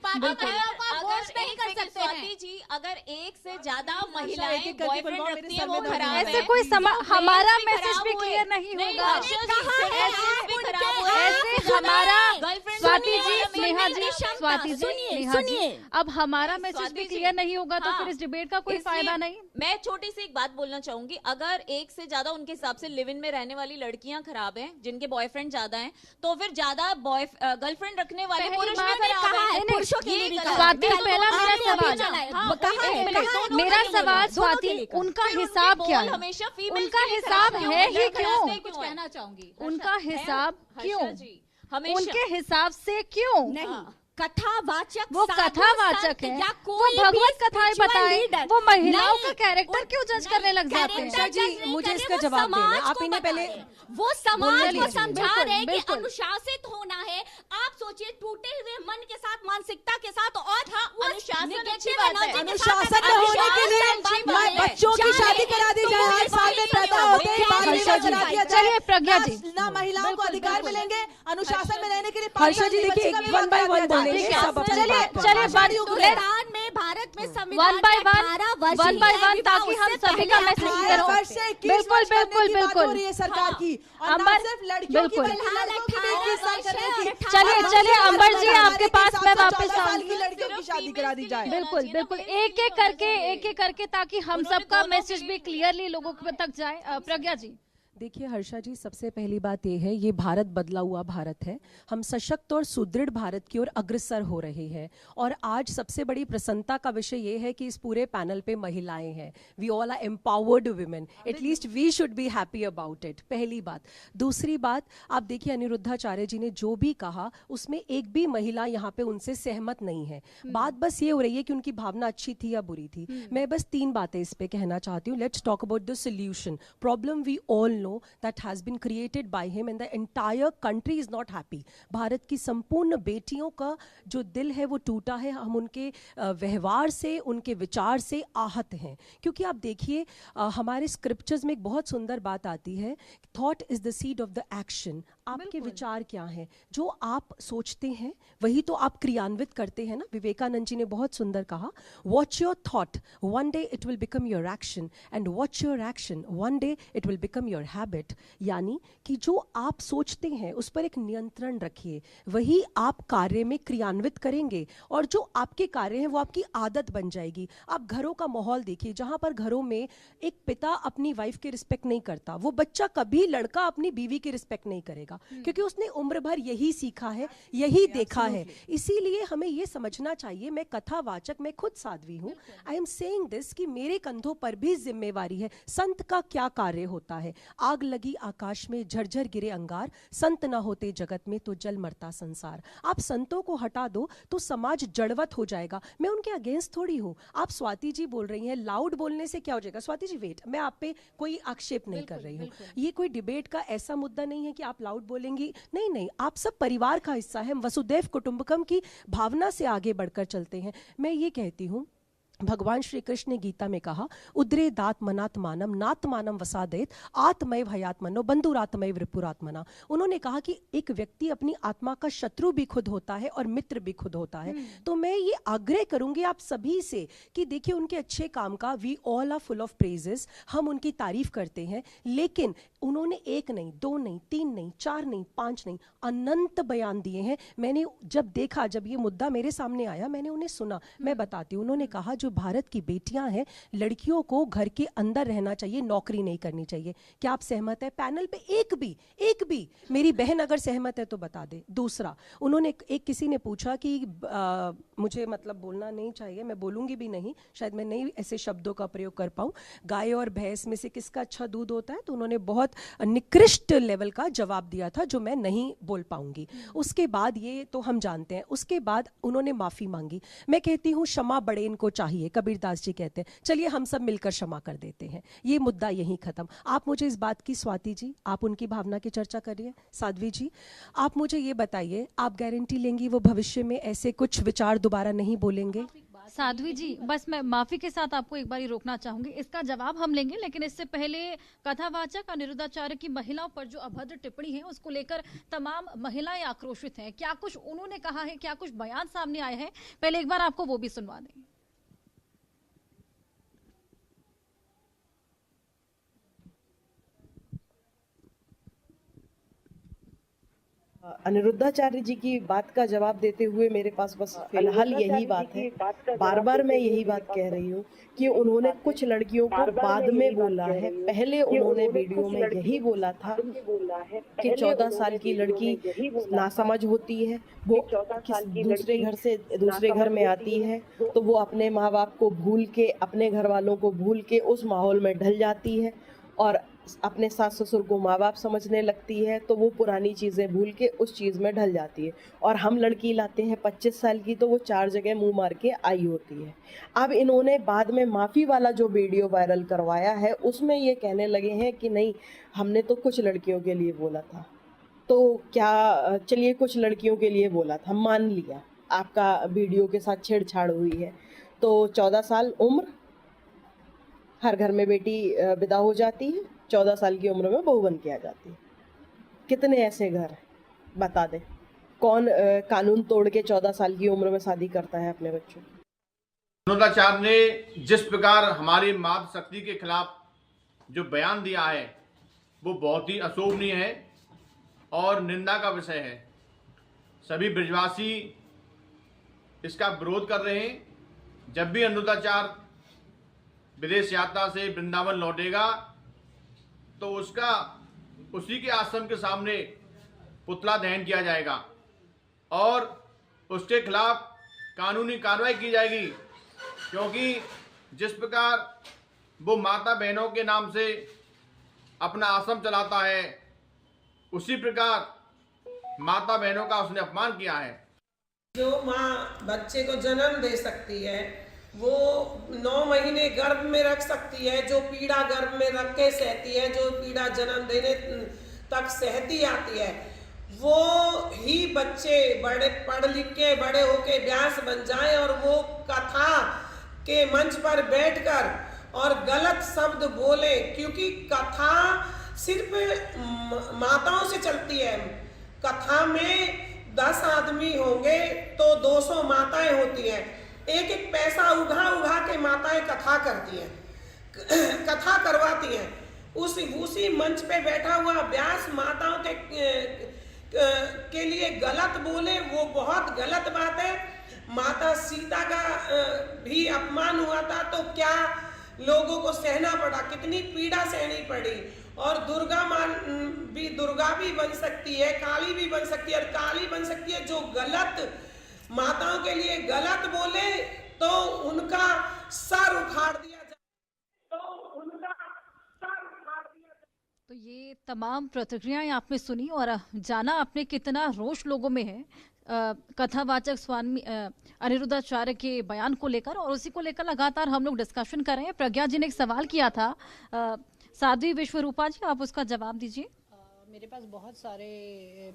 कर सकते स्वाति जी, अगर एक से ज्यादा महिलाएं बॉयफ्रेंड रखती हैं वो खराब है। ऐसे कोई हमारा मैसेज भी क्लियर नहीं होगा, ऐसे हमारा स्वाति जी, नेहा जी, स्वाति जी, नेहा जी, अब हमारा मैसेज भी क्लियर नहीं होगा तो फिर इस डिबेट का कोई फायदा नहीं। मैं छोटी सी एक बात बोलना चाहूंगी, अगर एक से ज्यादा उनके हिसाब से लिव इन में रहने वाली लड़कियां खराब हैं, जिनके बॉयफ्रेंड ज्यादा हैं, तो फिर ज्यादा गर्लफ्रेंड रखने वाले पुरुष भी खराब हैं। स्वाति, पहला मेरा सवाल स्वाति, उनका हिसाब क्या है? हमेशा उनका हिसाब है ही क्यों? कुछ कहना चाहूंगी, उनका हिसाब क्यों? उनके हिसाब से क्यों नहीं? कथावाचक, वो कथावाचक है, वो भगवत कथाएं बताए, वो महिलाओं का कैरेक्टर क्यों जज करने लग जाते हैं? जी, मुझे इसका जवाब देना है। आप इन्हें पहले वो समाज को समझा रहे हैं कि अनुशासित होना है। आप सोचिए, टूटे हुए मन के साथ, मानसिकता के साथ, और अनुशासन अच्छी बात है। अनुशासन में होने के लिए बच्चों की शादी करा दी जाए, हर साल में पैदा होते हैं, बाल विवाह करा दिया जाए। चलिए प्रज्ञा जी, ना महिलाओं को अधिकार मिलेंगे अनुशासन में रहने के लिए। हर्षा जी देखिए, 1 by 1 बोलेंगे सब अपनी बात को। हिंदुस्तान में, भारत में संविधान 1 by 1 ताकि हम सभी का मैसेज क्लियर हो। बिल्कुल बिल्कुल बिल्कुल, ये सरकार की, और ना सिर्फ लड़कियों की बल्कि लड़कों की भी इक्कीस साल करने की। चलिए चलिए अंबर जी, आपके पास मैं वापस आऊंगी। लड़कियों की शादी करा दी जाए। बिल्कुल बिल्कुल, एक एक करके ताकि हम सबका मैसेज भी क्लियरली लोगों तक जाए। प्रज्ञा जी, देखिए हर्षा जी, सबसे पहली बात यह है, ये भारत बदला हुआ भारत है। हम सशक्त और सुदृढ़ भारत की ओर अग्रसर हो रहे हैं, और आज सबसे बड़ी प्रसन्नता का विषय ये है कि इस पूरे पैनल पे महिलाएं हैं। We all are empowered women, at least we should be happy about it, पहली बात। दूसरी बात, आप देखिए अनिरुद्धाचार्य जी ने जो भी कहा उसमें एक भी महिला यहाँ पे उनसे सहमत नहीं है। बात बस ये हो रही है कि उनकी भावना अच्छी थी या बुरी थी। मैं बस 3 बातें इस पे कहना चाहती हूँ। Let's talk about the solution. Problem we all know that has been created by him and the entire country is not happy. Bharat की संपूर्ण बेटियों का जो दिल है वो टूटा है। हम उनके व्यवहार से, उनके विचार से आहत हैं। क्योंकि आप देखिए हमारे स्क्रिप्चर्स में एक बहुत सुंदर बात आती है, thought is the seed of the action. आपके विचार क्या हैं? जो आप सोचते हैं वही तो आप क्रियान्वित करते हैं ना। विवेकानंद जी ने बहुत सुंदर कहा, watch your thought, one day it will become your action, and watch your action, one day it will become your habit. यानी कि जो आप सोचते हैं उस पर एक नियंत्रण रखिए, वही आप कार्य में क्रियान्वित करेंगे, और जो आपके कार्य हैं वो आपकी आदत बन जाएगी। आप घरों का माहौल देखिए, जहां पर घरों में एक पिता अपनी वाइफ की रिस्पेक्ट नहीं करता, वो बच्चा कभी, लड़का अपनी बीवी की रिस्पेक्ट नहीं करेगा, क्योंकि उसने उम्र भर यही सीखा है, यही देखा है। इसीलिए हमें ये समझना चाहिए, मैं कथावाचक, मैं खुद साध्वी हूँ, आई एम सेइंग दिस कि मेरे कंधों पर भी जिम्मेवारी है। संत का क्या कार्य होता है? आग लगी आकाश में, झरझर गिरे अंगार, संत ना होते जगत में तो जल मरता संसार। आप संतों को हटा दो तो समाज जड़वत हो जाएगा। मैं उनके अगेंस्ट थोड़ी हूँ। आप स्वाति जी बोल रही हैं लाउड बोलने से क्या हो जाएगा। स्वाति जी वेट, मैं आप पे कोई आक्षेप नहीं कर रही हूँ। ये कोई डिबेट का ऐसा मुद्दा नहीं है कि आप लाउड बोलेंगी, नहीं, आप सब परिवार का हिस्सा है। हम वसुदैव कुटुंबकम की भावना से आगे बढ़कर चलते हैं। मैं ये कहती हूँ, भगवान श्री कृष्ण ने गीता में कहा, उद्रे दात मनात्मानम नात्मानम वसादेत आत्मैव हयात्मनो बंधुरात्मैव रिपुरात्मना। उन्होंने कहा कि एक व्यक्ति अपनी आत्मा का शत्रु भी खुद होता है और मित्र भी खुद होता है। तो मैं ये आग्रह करूंगी आप सभी से कि देखिए उनके अच्छे काम का, we all are full of praises, हम उनकी तारीफ करते हैं, लेकिन उन्होंने 1 नहीं, 2 नहीं, 3 नहीं, 4 नहीं, 5 नहीं, अनंत बयान दिए हैं। मैंने जब देखा, जब ये मुद्दा मेरे सामने आया, मैंने उन्हें सुना। मैं बताती हूँ, उन्होंने कहा जो जो भारत की बेटियां हैं, लड़कियों को घर के अंदर रहना चाहिए, नौकरी नहीं करनी चाहिए। क्या आप सहमत है? पैनल पे एक भी मेरी बहन अगर सहमत है तो बता दे। दूसरा, उन्होंने एक किसी ने पूछा कि मुझे मतलब बोलना नहीं चाहिए, मैं बोलूंगी भी नहीं, शायद मैं नहीं ऐसे शब्दों का प्रयोग कर पाऊं, गाय और भैंस में से किसका अच्छा दूध होता है? तो उन्होंने बहुत निकृष्ट लेवल का जवाब दिया था जो मैं नहीं बोल पाऊंगी। उसके बाद ये तो हम जानते हैं, उसके बाद उन्होंने माफी मांगी। मैं कहती हूँ क्षमा बड़े इनको चाहिए, कबीरदास जी कहते हैं। चलिए हम सब मिलकर क्षमा कर देते हैं, ये मुद्दा यहीं खत्म। आप मुझे इस बात की, स्वाति जी आप उनकी भावना की चर्चा करिए, साध्वी जी आप मुझे ये बताइए, आप गारंटी लेंगी वो भविष्य में ऐसे कुछ विचार दोबारा नहीं बोलेंगे? साध्वी जी बस मैं माफी के साथ आपको एक बार रोकना चाहूंगी, इसका जवाब हम लेंगे, लेकिन इससे पहले कथावाचक अनिरुद्धाचार्य की महिलाओं पर जो अभद्र टिप्पणी है उसको लेकर तमाम महिलाएं आक्रोशित हैं। क्या कुछ उन्होंने कहा है, क्या कुछ बयान सामने आए हैं, पहले एक बार आपको वो भी सुनवा दें। अनिरुद्धाचार्य जी की बात का जवाब देते हुए मेरे पास बस फिलहाल यही बात है, बार बार मैं यही बात कह रही हूँ कि उन्होंने कुछ लड़कियों को बाद में बोला है। पहले उन्होंने वीडियो में यही बोला था कि 14 साल की लड़की नासमझ होती है, वो दूसरे घर से दूसरे घर में आती है तो वो अपने माँ बाप को भूल के, अपने घर वालों को भूल के उस माहौल में ढल जाती है और अपने सास ससुर को माँ बाप समझने लगती है, तो वो पुरानी चीज़ें भूल के उस चीज़ में ढल जाती है। और हम लड़की लाते हैं 25 साल की तो वो 4 जगह मुंह मार के आई होती है। अब इन्होंने बाद में माफ़ी वाला जो वीडियो वायरल करवाया है उसमें ये कहने लगे हैं कि नहीं हमने तो कुछ लड़कियों के लिए बोला था। तो क्या, चलिए कुछ लड़कियों के लिए बोला था, मान लिया आपका वीडियो के साथ छेड़छाड़ हुई है, तो 14 साल उम्र, हर घर में बेटी विदा हो जाती है, 14 साल की उम्र में बहू बन के आ जाती है। कितने ऐसे घर बता दें, कौन कानून तोड़ के 14 साल की उम्र में शादी करता है अपने बच्चों? अनिरुद्धाचार्य ने जिस प्रकार हमारी मातृ शक्ति के खिलाफ जो बयान दिया है वो बहुत ही अशोभनीय है और निंदा का विषय है। सभी ब्रजवासी इसका विरोध कर रहे हैं। जब भी अनिरुद्धाचार्य विदेश यात्रा से वृंदावन लौटेगा तो उसका उसी के आश्रम के सामने पुतला दहन किया जाएगा और उसके खिलाफ कानूनी कार्रवाई की जाएगी, क्योंकि जिस प्रकार वो माता बहनों के नाम से अपना आश्रम चलाता है उसी प्रकार माता बहनों का उसने अपमान किया है। जो माँ बच्चे को जन्म दे सकती है वो 9 महीने गर्भ में रख सकती है, जो पीड़ा गर्भ में रख के सहती है, जो पीड़ा जन्म देने तक सहती आती है, वो ही बच्चे बड़े पढ़ लिख के बड़े होके व्यास बन जाए और वो कथा के मंच पर बैठकर और गलत शब्द बोले, क्योंकि कथा सिर्फ माताओं से चलती है। कथा में 10 आदमी होंगे तो 200 माताएं होती हैं। एक एक पैसा उघा के माताएं कथा करती हैं, कथा करवाती हैं। उसी मंच पे बैठा हुआ व्यास माताओं के लिए गलत बोले, वो बहुत गलत बात है। माता सीता का भी अपमान हुआ था तो क्या लोगों को सहना पड़ा, कितनी पीड़ा सहनी पड़ी। और दुर्गा भी बन सकती है, काली भी बन सकती है, और काली बन सकती है जो गलत माताओं के लिए गलत बोले तो उनका सर उखाड़ दिया जाए, तो ये तमाम प्रतिक्रियाएं आपने सुनी और जाना आपने कितना रोष लोगों में है कथावाचक स्वामी अनिरुद्धाचार्य के बयान को लेकर, और उसी को लेकर लगातार हम लोग डिस्कशन कर रहे हैं। प्रज्ञा जी ने एक सवाल किया था, साध्वी विश्वरूपा जी आप उसका जवाब दीजिए। मेरे पास बहुत सारे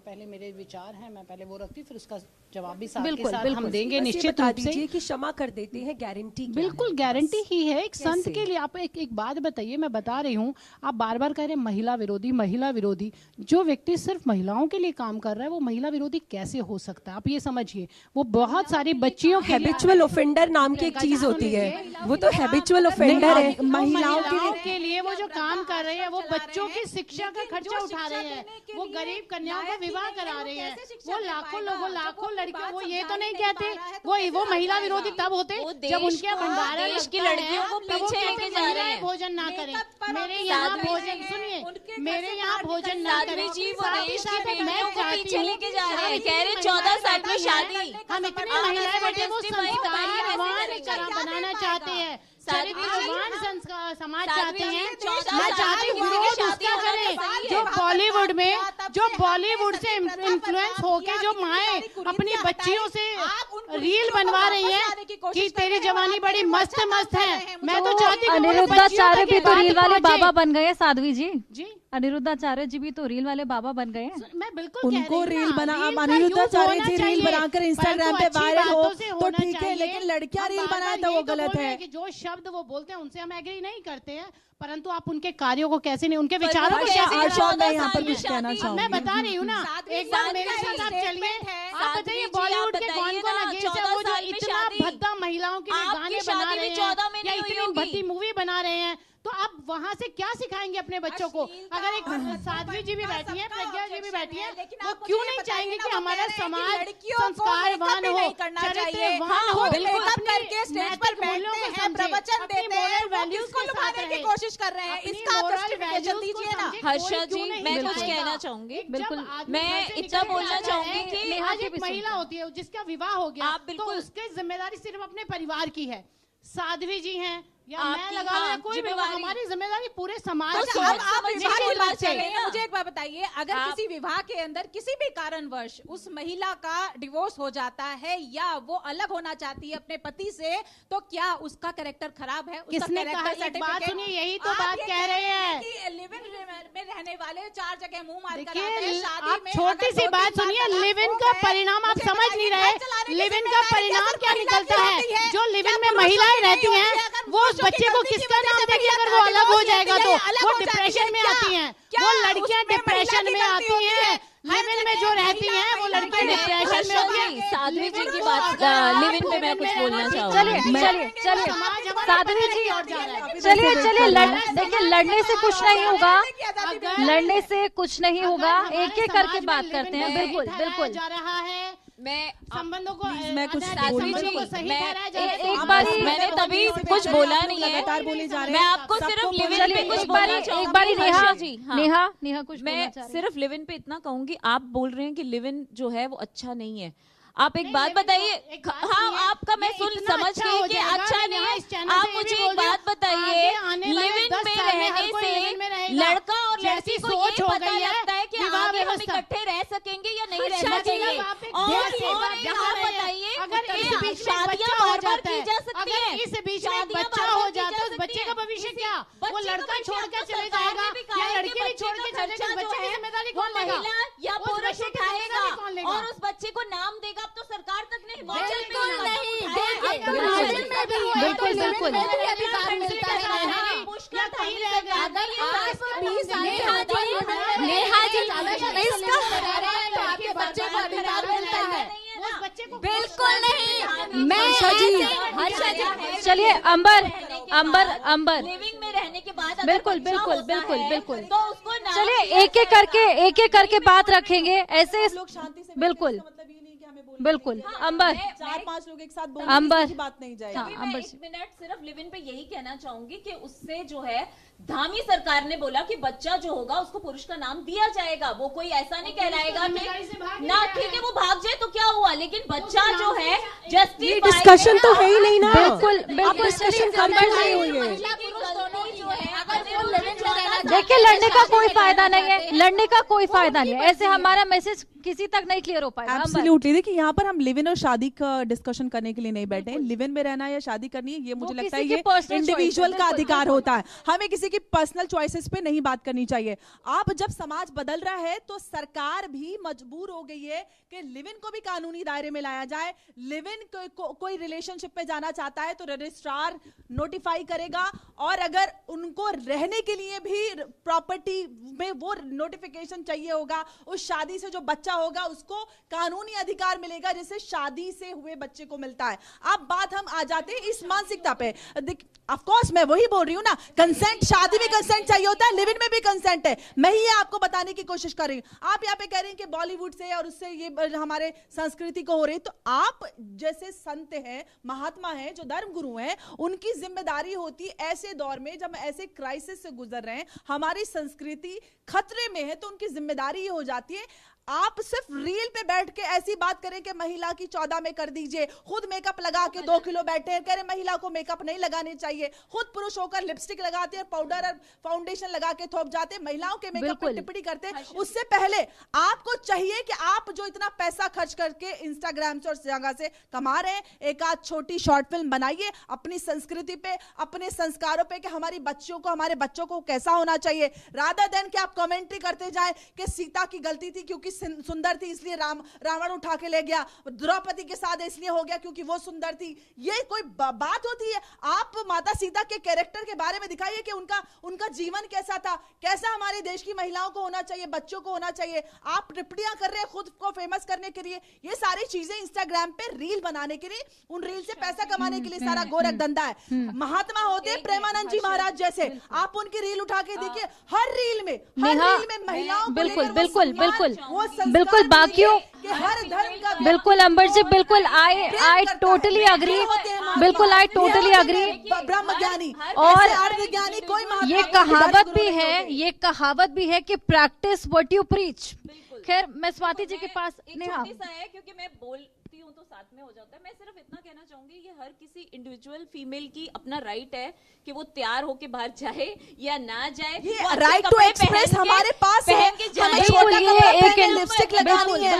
पहले मेरे विचार हैं, मैं पहले वो रखती फिर उसका जवाब भी साथ बिल्कुल, के साथ बिल्कुल, हम देंगे निश्चित रूप से कि क्षमा कर देते हैं, गारंटी बिल्कुल गारंटी ही है एक संत के लिए। आप एक बात बताइए, मैं बता रही हूँ, आप बार बार कह रहे हैं महिला विरोधी। जो व्यक्ति सिर्फ महिलाओं के लिए काम कर रहा है वो महिला विरोधी कैसे हो सकता है? आप ये समझिए, वो बहुत सारी बच्चियों के हैबिचुअल ऑफेंडर नाम की एक चीज होती है, वो तो हैबिचुअल ऑफेंडर है। महिलाओं के लिए वो जो काम कर रहे हैं वो बच्चों की शिक्षा का खर्चा उठा रहे हैं। हैं, वो गरीब कन्याओं को विवाह करा रहे हैं, वो लाखों लोगों लाखों लड़कियों, वो ये तो नहीं कहते वो महिला विरोधी तब होते जब उनके भंडारा देश की लड़कियों को पीछे लेके जा रहे हैं। भोजन ना करें, मेरे यहाँ भोजन सुनिए, मेरे यहाँ भोजन ना करें जी, वो देश की बेटियों को पीछे लेके जा रहे हैं, कह रहे 14 साल में शादी। हम इतनी महिलाएं बेटे को संस्कारवान बनाना चाहते हैं, चरित्रवान समाज चाहते हैं। मैं चाहती हूँ विरोध उसका करें जो बॉलीवुड से इन्फ्लुएंस होके जो माएं अपनी बच्चियों से रील बनवा रही हैं कि तेरी जवानी बड़ी मस्त मस्त है। मैं तो चाहती हूँ अनिरुद्धाचार्य भी तो रील वाले बाबा बन गए साध्वी जी। अनिरुद्धाचार्य जी भी तो रील वाले बाबा बन गए हैं। मैं बिल्कुल उनको रील बना, अब अनिरुद्धाचार्य जी रील बनाकर इंस्टाग्राम पे वायरल हो तो ठीक है, लेकिन लड़कियां रील बनाए तो वो गलत है। कि जो शब्द वो बोलते हैं उनसे हम एग्री नहीं करते हैं, परंतु आप उनके कार्यों को कैसे नहीं, उनके विचारों को कैसे। मैं यहाँ पर कुछ कहना चाहूँगी, मैं बता रही हूँ ना, एक बार मेरे साथ आप चलिए, आप बताइए बॉलीवुड के कौन कौन अगेंस्ट है, वो जो इतना भद्दा महिलाओं के लिए गाने बना रहे हैं या इतनी भद्दी मूवी बना रहे हैं, तो आप वहाँ से क्या सिखाएंगे अपने बच्चों को? अगर एक साध्वी जी भी बैठी है, प्रज्ञा जी भी बैठी है, वो क्यों नहीं चाहेंगे कि हमारा समाज संस्कारवान हो, चरित्रवान हो, स्टेज पर बैठते हैं, प्रवचन देते हैं, वैल्यूज को लुभाने की कोशिश कर रहे हैं, इसका जस्टिफिकेशन दीजिए ना। हर्षा जी, मैं कुछ कहना चाहूंगी, बिल्कुल मैं इतना बोलना चाहूंगी कि आज एक महिला होती है जिसका विवाह हो गया, तो उसकी जिम्मेदारी सिर्फ अपने परिवार की है। साध्वी जी हैं या मैं लगा रहा कोई भी, हमारी जिम्मेदारी पूरे समाज की है। मुझे एक बात बताइए, अगर किसी विवाह के अंदर किसी भी कारणवश उस महिला का डिवोर्स हो जाता है या वो अलग होना चाहती है अपने पति से, तो क्या उसका कैरेक्टर खराब है? किसने कहा? एक बात सुनिए, यही तो बात कह रहे हैं। लिव इन में रहने वाले 4 जगह मुंह मार कर देखिए, आप छोटी सी बात सुनिए, लिव इन का परिणाम आप समझ नहीं रहे। लिव इन का परिणाम क्या निकलता है? जो लिव इन में महिलाएं रहती हैं वो बच्चे को किसका नाम देगी? अगर वो अलग हो जाएगा तो वो डिप्रेशन में आती हैं, वो लड़कियां डिप्रेशन में आती हैं। लिव इन में जो रहती हैं वो लड़कियां डिप्रेशन में होती हैं। साध्वी जी की बात लिव इन पे मैं कुछ बोलना चाहूँगी। चलिए साध्वी जी, चलिए देखिए, लड़ने से कुछ नहीं होगा, लड़ने से कुछ नहीं होगा, एक एक करके बात करते हैं। बिल्कुल जा रहा है, मैं संबंधों को, मैं कुछ एक बार मैंने तभी कुछ बोला नहीं है, मैं आपको सिर्फ लिव इन पे कुछ बोलना चाहूँगी। एक बारी नेहा कुछ मैं सिर्फ लिव इन पे इतना कहूंगी, आप बोल रहे हैं कि लिव इन जो है वो अच्छा नहीं है। आप एक बात बताइए, हाँ आपका मैं समझ गई कि अच्छा नहीं है। आप मुझे एक बात बताइए, लिव इन में रहने से लड़का और लड़की को ये पता लगता है कि आगे हम इकट्ठे रह सकेंगे या नहीं रह सकेंगे। और यहाँ बताइए, अगर शादियाँ बार-बार की जा सकती है, इस बीच में बच्चा हो जाता है, उस बच्चे का भविष्य क्या? वो लड़का छोड़ कर चले जाएगा या लड़की भी छोड़ के चले जाएगी, बच्चे की जिम्मेदारी कौन लेगा? या पुरुष उठाएगा और उस बच्चे को नाम देगा। अब तो सरकार तक नहीं, बिल्कुल नहीं। मैं हर्षा जी, चलिए अंबर लिविंग में रहने के बाद बिल्कुल तो उसको चलिए एक एक करके बात रखेंगे ऐसे। बिल्कुल अंबर, 4-5 लोग एक साथ बोलने अंबर की बात नहीं जाएगी। मैं एक मिनट सिर्फ लिव इन पे यही कहना चाहूंगी कि उससे जो है धामी सरकार ने बोला कि बच्चा जो होगा उसको पुरुष का नाम दिया जाएगा, वो कोई ऐसा नहीं कहलाएगा कि ना ठीक है वो भाग जाए तो क्या हुआ, लेकिन बच्चा जो है जस्टिफाई डिस्कशन तो है ही नहीं ना। बिल्कुल डिस्कशन कंप्लीट नहीं हुई है। देखिए, लड़ने का कोई फायदा नहीं है, लड़ने का कोई फायदा नहीं है, ऐसे हमारा मैसेज किसी तक नहीं क्लियर हो पाएगा। एब्सोल्युटली, देखिए यहाँ पर हम लिव इन और शादी का डिस्कशन करने के लिए नहीं बैठे हैं। लिव इन में रहना या शादी करनी है, ये मुझे लगता है ये इंडिविजुअल का अधिकार होता है, हमें किसी की पर्सनल चॉइसेस पे नहीं बात करनी चाहिए। अब जब समाज बदल रहा है तो सरकार भी मजबूर हो गई है कि लिव इन को भी कानूनी दायरे में लाया जाए। लिव इन कोई रिलेशनशिप पे जाना चाहता है तो रजिस्ट्रार नोटिफाई करेगा, और अगर उनको रहने के उनके लिए भी प्रॉपर्टी में वो नोटिफिकेशन चाहिए होगा, उस शादी से जो बच्चा होगा उसको कानूनी अधिकार मिलेगा जैसे शादी से हुए बच्चे को मिलता है। अब बात हम आ जाते हैं इस मानसिकता पे। ऑफ कोर्स मैं वही बोल रही हूँ ना, कंसेंट, शादी में कंसेंट चाहिए होता है, लिव इन में भी कंसेंट है। मैं ही ये आपको बताने की कोशिश कर रही हूँ। आप यहाँ पे कह रहे हैं कि बॉलीवुड से और उससे ये हमारे संस्कृति को हो रही, तो आप जैसे संत हैं, महात्मा हैं, जो धर्म गुरु हैं, उनकी जिम्मेदारी होती है ऐसे दौर में जब ऐसे क्राइसिस से गुजर रहे हैं, हमारी संस्कृति खतरे में है, तो उनकी जिम्मेदारी ये हो जाती है आप सिर्फ रील पे बैठ के ऐसी बात करें कि महिला की 14 में कर दीजिए, खुद मेकअप लगा के 2 किलो बैठे हैं, कह रहे महिला को मेकअप नहीं लगाने चाहिए, खुद पुरुष होकर लिपस्टिक लगाते हैं, पाउडर और फाउंडेशन लगा के थोप जाते हैं, महिलाओं के मेकअप पे टिप्पणी करते हैं। उससे पहले आपको चाहिए कि आप जो इतना पैसा खर्च करके इंस्टाग्राम से और जगह से कमा रहे हैं, एक आध छोटी शॉर्ट फिल्म बनाइए अपनी संस्कृति पे, अपने संस्कारों पे, कि हमारी बच्चों को, हमारे बच्चों को कैसा होना चाहिए, रादर देन कि आप कमेंट्री करते जाएं कि सीता की गलती थी क्योंकि सुंदर थी इसलिए रावण उठा के ले गया, द्रौपदी के साथ इसलिए हो गया क्योंकि वो सुंदर थी। ये कोई बात होती है? आप माता सीता के कैरेक्टर के बारे में दिखाइए कि उनका जीवन कैसा था, कैसा हमारे देश की महिलाओं को होना चाहिए, बच्चों को होना चाहिए। आप टिप्पणियां कर रहे हैं खुद को फेमस करने के लिए, ये सारी चीजें इंस्टाग्राम पे रील बनाने के लिए, उन रील से पैसा कमाने के लिए सारा गोरख धंधा है। महात्मा होते हैं प्रेमानंद जी महाराज जैसे, आप उनकी रील उठा के देखिए, हर रील में महिलाओं बिल्कुल बाकियों हर धर्म का, बिल्कुल अंबर जी, बिल्कुल आई टोटली अग्री, बिल्कुल आई टोटली अग्री। ब्रह्मज्ञानी और अर्धज्ञानी कोई ये कहावत भी है कि प्रैक्टिस व्हाट यू प्रीच। खैर मैं स्वाति जी के पास छोटी सा है क्योंकि मैं बोलती हूँ तो साथ में हो जाता है। मैं सिर्फ इतना कहना चाहूंगी, ये हर किसी इंडिविजुअल फीमेल की अपना राइट है कि वो तैयार होके बाहर जाए या ना जाए, ये राइट टू एक्सप्रेस हमारे पास है। लिपस्टिक लगानी है।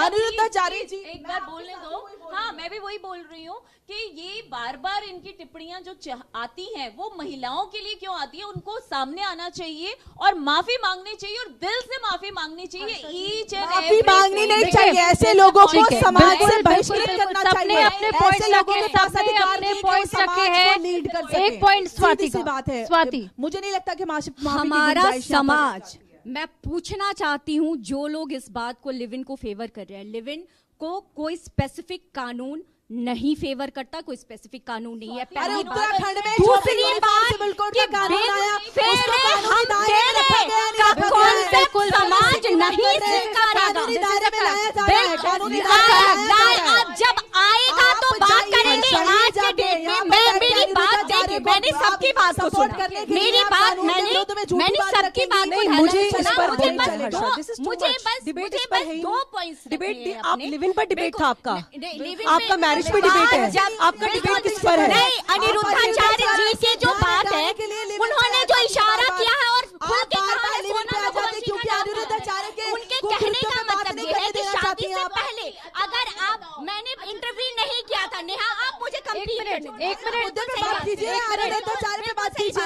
अनिरुद्धाचार्य जी एक बार बोलने दो। हाँ, मैं भी वही बोल रही हूँ कि ये बार बार इनकी टिप्पणियां जो आती हैं वो महिलाओं के लिए क्यों आती है, उनको सामने आना चाहिए और माफी मांगनी चाहिए और दिल से माफी मांगनी चाहिए। ईच एंड माफी मांगनी नहीं चाहिए, ऐसे लोगों को समाज से बहिष्कृत करना चाहिए। अपने पॉइंट्स रखे हैं। एक पॉइंट स्वाति सी बात है, स्वाति, मुझे नहीं लगता कि हमारा समाज, मैं पूछना चाहती हूँ जो लोग इस बात को लिव इन को फेवर कर रहे हैं, लिव इन को कोई स्पेसिफिक कानून नहीं फेवर करता, कोई स्पेसिफिक कानून नहीं है। पहली उत्तराखंड में दूसरी बात कि कानून आया, समाज नहीं जब आएगा तो बात करेंगे। आज के डेट में मेरी बात देखिए, मैंने सबकी बात को सुना, मेरी बात मैंने सबकी बात को मुझे बस 2 पॉइंट्स डिबेट, आप लिव इन पर डिबेट था आपका मैरिज पे डिबेट है, आपका डिबेट किस पर है? नहीं, अनिरुद्धाचार्य जी की जो बात है, उन्होंने जो इशारा किया है और खुल के कहा है, क्योंकि अनिरुद्धाचार्य के उनके कहने का मतलब ये है कि शादी से पहले अगर आप, मैंने इंटरव्यू नहीं किया था, नेहा आप मुझे एक मिनट बात कीजिए, अनिरुद्धाचार्य पे बात कीजिए,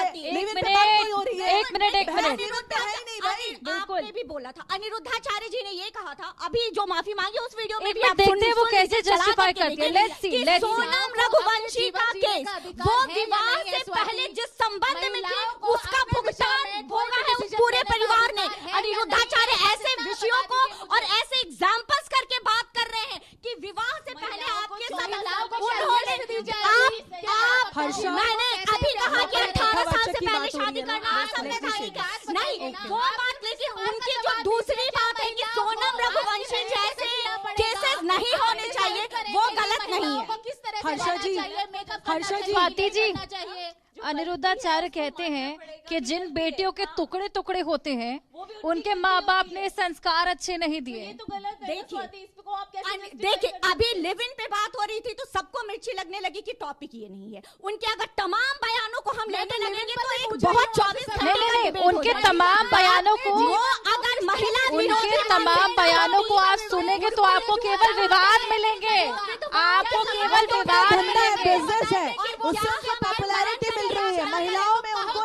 आपने भी बोला था, अनिरुद्धाचार्य जी ने ये कहा था, अभी जो माफी मांगी उस वीडियो में देखते हैं वो कैसे जस्टिफाई करते हैं। लेट्स सी सोनम रघुवंशी का केस, वो विवाह से पहले जिस संबंध में थी उसका भुगतान भोगा है उस पूरे परिवार ने। अनिरुद्धाचार्य ऐसे विषयों को और ऐसे एग्जाम्पल्स करके बात कर रहे हैं कि विवाह से पहले आपके साथ मैंने अभी कहा कि 18 साल से पहले शादी करना संवैधानिक है, नहीं वो बात, लेकिन उनकी जो दूसरी बात है कि सोनम रघुवंशी जैसे केसेस नहीं होने चाहिए, वो गलत नहीं है। हर्षा जी, स्वाति जी, अनिरुद्धाचार्य कहते हैं कि जिन बेटियों के टुकड़े टुकड़े होते हैं उनके माँ बाप ने संस्कार अच्छे नहीं दिए। देखिए अभी लिव इन पे बात हो रही थी तो सबको मिर्ची लगने लगी कि टॉपिक ये नहीं है। उनके अगर तमाम बयानों को हम लेने लगेंगे तो एक बहुत 24 घंटे उनके तमाम बयानों को, अगर महिला उनके तमाम बयानों को आप सुनेंगे तो आपको केवल विवाद मिलेंगे, आपको केवल विवाद मिलेंगे। बिजनेस है, उससे पॉपुलैरिटी मिल रही है, महिलाओं में उनको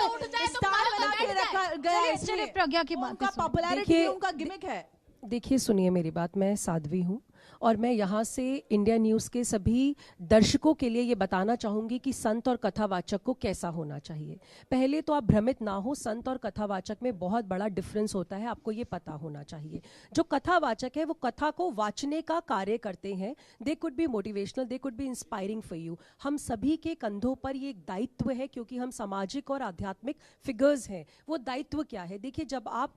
स्टार बना के रखा गया है, प्रज्ञा की बात, उनका पॉपुलैरिटी उनका गिमिक है। देखिए सुनिए मेरी बात, मैं साध्वी हूँ और मैं यहाँ से इंडिया न्यूज़ के सभी दर्शकों के लिए ये बताना चाहूँगी कि संत और कथावाचक को कैसा होना चाहिए। पहले तो आप भ्रमित ना हो, संत और कथावाचक में बहुत बड़ा डिफरेंस होता है, आपको ये पता होना चाहिए। जो कथावाचक है वो कथा को वाचने का कार्य करते हैं। They could be motivational, they could be inspiring for you. हम सभी के कंधों पर ये एक दायित्व है, क्योंकि हम सामाजिक और आध्यात्मिक फिगर्स हैं। वो दायित्व क्या है? देखिए, जब आप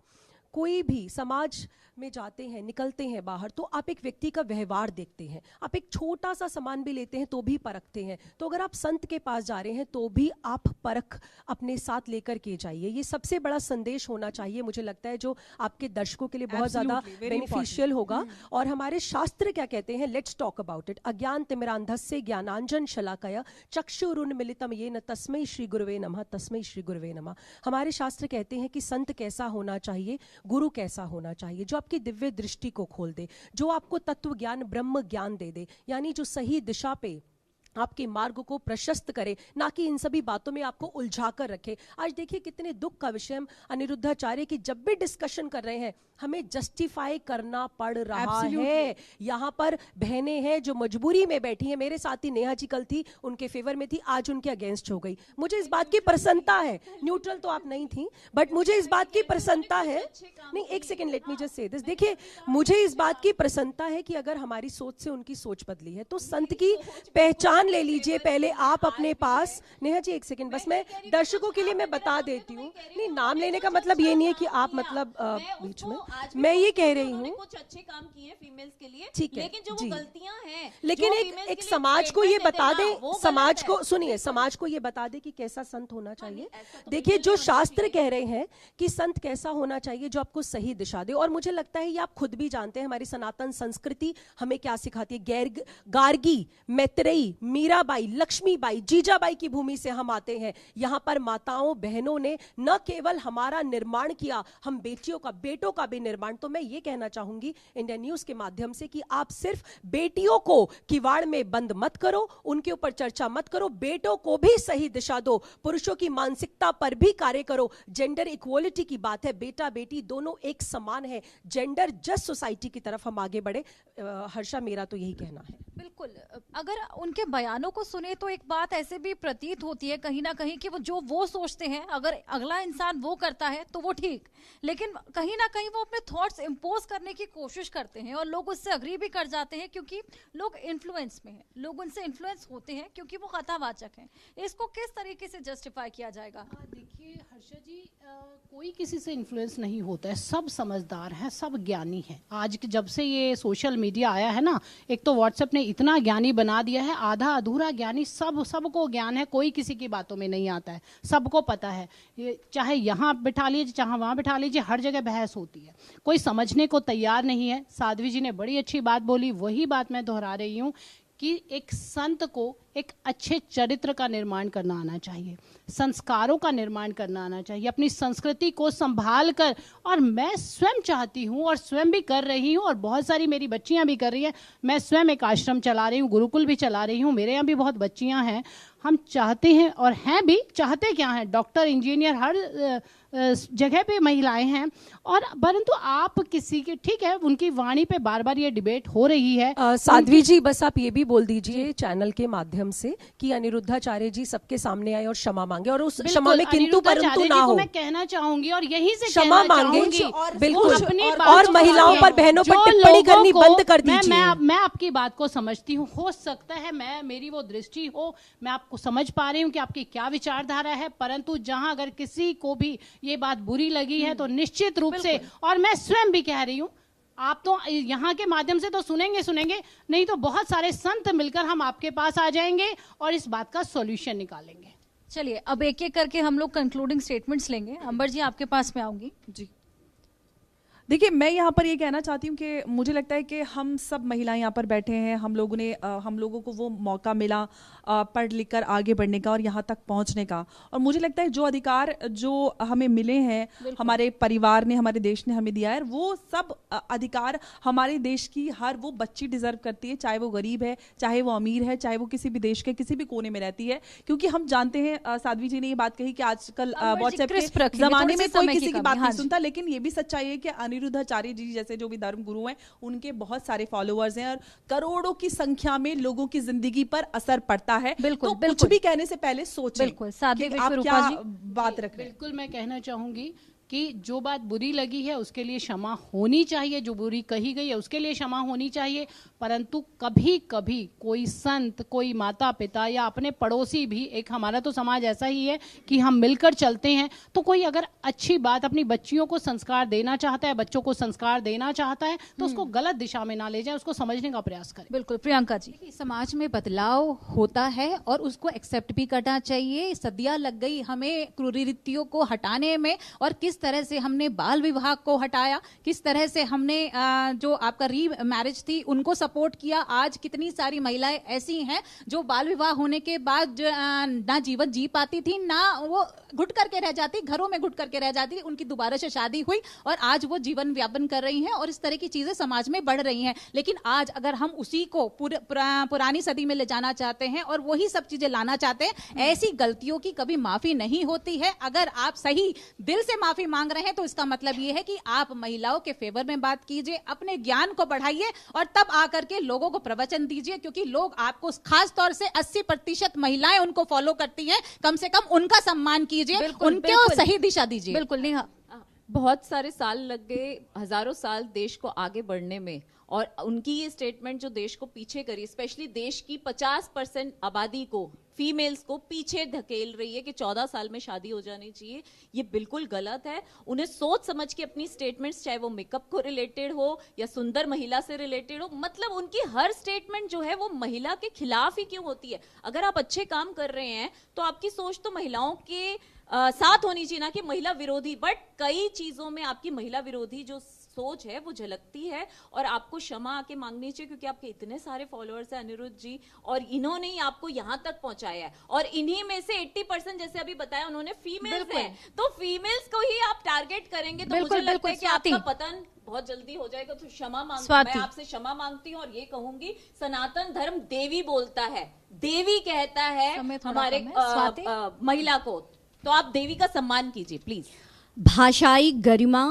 कोई भी समाज में जाते हैं, निकलते हैं बाहर, तो आप एक व्यक्ति का व्यवहार देखते हैं। आप एक छोटा सा सामान भी लेते हैं तो भी परखते हैं। तो अगर आप संत के पास जा रहे हैं तो भी आप परख अपने साथ लेकर के जाइए। ये सबसे बड़ा संदेश होना चाहिए, मुझे लगता है, जो आपके दर्शकों के लिए बहुत ज़्यादा बेनिफिशियल होगा। और हमारे शास्त्र क्या कहते हैं? Let's talk about it. अज्ञान तिमिरांधस्य ज्ञानांजन शलाकया चक्षुरुन्मीलितम येन तस्मै श्री गुरुवे नमः, तस्मै श्री गुरुवे नमः। हमारे शास्त्र कहते हैं कि संत कैसा होना चाहिए, गुरु कैसा होना चाहिए? जो आपकी दिव्य दृष्टि को खोल दे, जो आपको तत्व ज्ञान, ब्रह्म ज्ञान दे दे, यानी जो सही दिशा पे आपके मार्ग को प्रशस्त करे, ना कि इन सभी बातों में आपको उलझा कर रखे। आज देखिए कितने दुख का विषय हम अनिरुद्धाचार्य की जब भी डिस्कशन कर रहे हैं, हमें जस्टिफाई करना पड़ रहा है। यहाँ पर बहनें हैं जो मजबूरी में बैठी हैं। मेरे साथ ही नेहा जी कल थी, उनके फेवर में थी, आज उनके अगेंस्ट हो गई। मुझे इस बात की प्रसन्नता है, न्यूट्रल तो आप नहीं थी, बट मुझे इस बात की प्रसन्नता है। नहीं, एक second, let me just say this. देखिए, मुझे इस बात की प्रसन्नता है कि अगर हमारी सोच से उनकी सोच बदली है, तो संत की पहचान ले लीजिए पहले आप अपने पास। नेहा जी एक सेकंड, बस मैं दर्शकों के लिए मैं बता देती हूँ। नहीं, नाम लेने का मतलब ये नहीं है कि आप मतलब बीच में, मैं ये कह रही हूँ कुछ अच्छे काम किए फीमेल्स के लिए, ठीक है, लेकिन जो वो गलतियां हैं, लेकिन एक समाज को ये बता दे, समाज को सुनिए, समाज को ये बता दे कि कैसा संत होना चाहिए। देखिए, जो शास्त्र कह रहे हैं कि संत कैसा होना चाहिए, जो आपको सही दिशा दे। और मुझे लगता है ये आप खुद भी जानते हैं, हमारी सनातन संस्कृति हमें क्या सिखाती है। गार्गी, मैत्रेयी, मीराबाई, लक्ष्मीबाई, जीजाबाई की भूमि से हम आते हैं। यहाँ पर माताओं बहनों ने न केवल हमारा निर्माण किया, हम बेटियों का, बेटों का भी निर्माण। तो मैं ये कहना चाहूंगी इंडिया न्यूज के माध्यम से कि आप सिर्फ बेटियों को किवाड़ में बंद मत करो, उनके ऊपर चर्चा मत करो, बेटों को भी सही दिशा दो, पुरुषों की मानसिकता पर भी कार्य करो। जेंडर इक्वलिटी की बात है, बेटा बेटी दोनों एक समान है। जेंडर जस्ट सोसाइटी की तरफ हम आगे बढ़े। हर्षा, मेरा तो यही कहना है। बिल्कुल, अगर उनके बयानों को सुने तो एक बात ऐसे भी प्रतीत होती है कहीं ना कहीं कि वो सोचते हैं अगर अगला इंसान वो करता है तो वो ठीक, लेकिन कहीं ना कहीं वो अपने थॉट्स इंपोज करने की कोशिश करते हैं और लोग उससे अग्री भी कर जाते हैं, क्योंकि लोग इन्फ्लुएंस में हैं, लोग उनसे इन्फ्लुएंस होते हैं क्योंकि वो कथावाचक हैं। इसको किस तरीके से जस्टिफाई किया जाएगा? देखिए हर्षा जी, कोई किसी से इन्फ्लुएंस नहीं होता है, सब समझदार हैं, सब ज्ञानी हैं। आज जब से ये सोशल मीडिया आया है ना, एक तो व्हाट्सएप ने इतना ज्ञानी बना दिया है, आधा अधूरा ज्ञानी, सबको ज्ञान है, कोई किसी की बातों में नहीं आता है, सबको पता है। ये चाहे यहाँ बिठा लीजिए, चाहे वहाँ बिठा लीजिए, हर जगह बहस होती है, कोई समझने को तैयार नहीं है। साध्वी जी ने बड़ी अच्छी बात बोली, वही बात मैं दोहरा रही हूँ कि एक संत को एक अच्छे चरित्र का निर्माण करना आना चाहिए, संस्कारों का निर्माण करना आना चाहिए, अपनी संस्कृति को संभाल कर। और मैं स्वयं चाहती हूँ और स्वयं भी कर रही हूँ, और बहुत सारी मेरी बच्चियाँ भी कर रही हैं। मैं स्वयं एक आश्रम चला रही हूँ, गुरुकुल भी चला रही हूँ, मेरे यहाँ भी बहुत बच्चियाँ हैं। हम चाहते हैं और हैं भी, चाहते क्या हैं, डॉक्टर, इंजीनियर, हर जगह पे महिलाएं हैं। और परंतु आप किसी के, ठीक है, उनकी वाणी पे बार बार ये डिबेट हो रही है। साध्वी जी, बस आप ये भी बोल दीजिए चैनल के माध्यम से कि अनिरुद्धाचार्य जी सबके सामने आए और क्षमा मांगे, और उस क्षमा में किंतु परंतु ना हो। मैं कहना चाहूंगी और यहीं से क्षमा मांगे, बिल्कुल, और महिलाओं पर, बहनों पर टिप्पणी करनी बंद कर दीजिए। मैं आपकी बात को समझती हूँ, हो सकता है मेरी वो दृष्टि हो, मैं आपको समझ पा रही हूँ कि आपकी क्या विचारधारा है, परंतु जहां अगर किसी को भी ये बात बुरी लगी है तो निश्चित रूप से, और मैं स्वयं भी कह रही हूँ, आप तो यहाँ के माध्यम से तो सुनेंगे, नहीं तो बहुत सारे संत मिलकर हम आपके पास आ जाएंगे और इस बात का सॉल्यूशन निकालेंगे। चलिए, अब एक एक करके हम लोग कंक्लूडिंग स्टेटमेंट्स लेंगे। अंबर जी, आपके पास में आऊंगी। जी, देखिए, मैं यहाँ पर ये कहना चाहती हूँ कि मुझे लगता है कि हम सब महिलाएं यहाँ पर बैठे हैं, हम लोगों को वो मौका मिला पढ़ लिख कर आगे बढ़ने का और यहाँ तक पहुँचने का। और मुझे लगता है जो अधिकार जो हमें मिले हैं, हमारे परिवार ने, हमारे देश ने हमें दिया है, वो सब अधिकार हमारे देश की हर वो बच्ची डिजर्व करती है, चाहे वो गरीब है, चाहे वो अमीर है, चाहे वो किसी भी देश के किसी भी कोने में रहती है। क्योंकि हम जानते हैं, साध्वी जी ने ये बात कही कि आजकल व्हाट्सएप के जमाने में कोई किसी की बात नहीं सुनता, लेकिन ये भी सच्चाई है कि अनिरुद्धाचार्य जी जैसे जो भी धर्म गुरु हैं, उनके बहुत सारे फॉलोअर्स हैं और करोड़ों की संख्या में लोगों की जिंदगी पर असर पड़ता है। बिल्कुल, तो बिल्कुल। कुछ भी कहने से पहले सोचें बिल्कुल, साध्वी कि आप विश्वरूपा क्या जी। बात रख रहे हैं। बिल्कुल, मैं कहना चाहूंगी कि जो बात बुरी लगी है उसके लिए क्षमा होनी चाहिए, जो बुरी कही गई है उसके लिए क्षमा होनी चाहिए, परंतु कभी कभी कोई संत, कोई माता पिता या अपने पड़ोसी भी, एक हमारा तो समाज ऐसा ही है कि हम मिलकर चलते हैं, तो कोई अगर अच्छी बात अपनी बच्चियों को संस्कार देना चाहता है, बच्चों को संस्कार देना चाहता है, तो उसको गलत दिशा में ना ले जाए, उसको समझने का प्रयास करें। बिल्कुल, प्रियंका जी। समाज में बदलाव होता है और उसको एक्सेप्ट भी करना चाहिए। सदियां लग गई हमें कुरीतियों को हटाने में, और किस तरह से हमने बाल विवाह को हटाया, किस तरह से हमने जो आपका री मैरिज थी उनको सपोर्ट किया। आज कितनी सारी महिलाएं ऐसी हैं जो बाल विवाह होने के बाद ना जीवन जी पाती थी, ना वो घुट करके रह जाती, घरों में घुट करके रह जाती, उनकी दोबारा से शादी हुई और आज वो जीवन व्यापन कर रही हैं और इस तरह की चीजें समाज में बढ़ रही हैं। लेकिन आज अगर हम उसी को पुरानी सदी में ले जाना चाहते हैं और वही सब चीजें लाना चाहते हैं, ऐसी गलतियों की कभी माफी नहीं होती है। अगर आप सही दिल से माफी मांग रहे हैं तो इसका मतलब ये है कि आप महिलाओं के फेवर में बात कीजिए, अपने ज्ञान को बढ़ाइए और तब आकर के लोगों को प्रवचन दीजिए, क्योंकि लोग आपको खास तौर से 80% महिलाएं उनको फॉलो करती हैं। कम से कम उनका सम्मान कीजिए, उनको सही दिशा दीजिए। बिल्कुल नहीं, बहुत सारे साल लग गए, हजारों साल देश को आगे बढ़ने में, और उनकी ये स्टेटमेंट जो देश को पीछे करी, स्पेशली देश की 50% आबादी को, फीमेल्स को पीछे धकेल रही है कि 14 साल में शादी हो जानी चाहिए, ये बिल्कुल गलत है। उन्हें सोच समझ के अपनी स्टेटमेंट्स, चाहे वो मेकअप को रिलेटेड हो या सुंदर महिला से रिलेटेड हो, मतलब उनकी हर स्टेटमेंट जो है वो महिला के खिलाफ ही क्यों होती है। अगर आप अच्छे काम कर रहे हैं तो आपकी सोच तो महिलाओं के साथ होनी चाहिए, ना कि महिला विरोधी। बट कई चीजों में आपकी महिला विरोधी जो सोच है वो झलकती है और आपको क्षमा आके मांगनी चाहिए, क्योंकि आपके इतने सारे फॉलोअर्स हैं अनिरुद्ध जी, और इन्होंने ही आपको यहाँ तक पहुंचाया है। और इन्हीं में से 80% जैसे अभी बताया उन्होंने फीमेल्स हैं, तो फीमेल्स को ही आप टारगेट करेंगे तो मुझे लगता है कि आपका पतन बहुत जल्दी हो जाएगा। तो क्षमा मांगती, मैं आपसे क्षमा मांगती हूँ और ये कहूंगी, सनातन धर्म देवी बोलता है, देवी कहता है हमारे महिला को, तो आप देवी का सम्मान कीजिए प्लीज। भाषाई गरिमा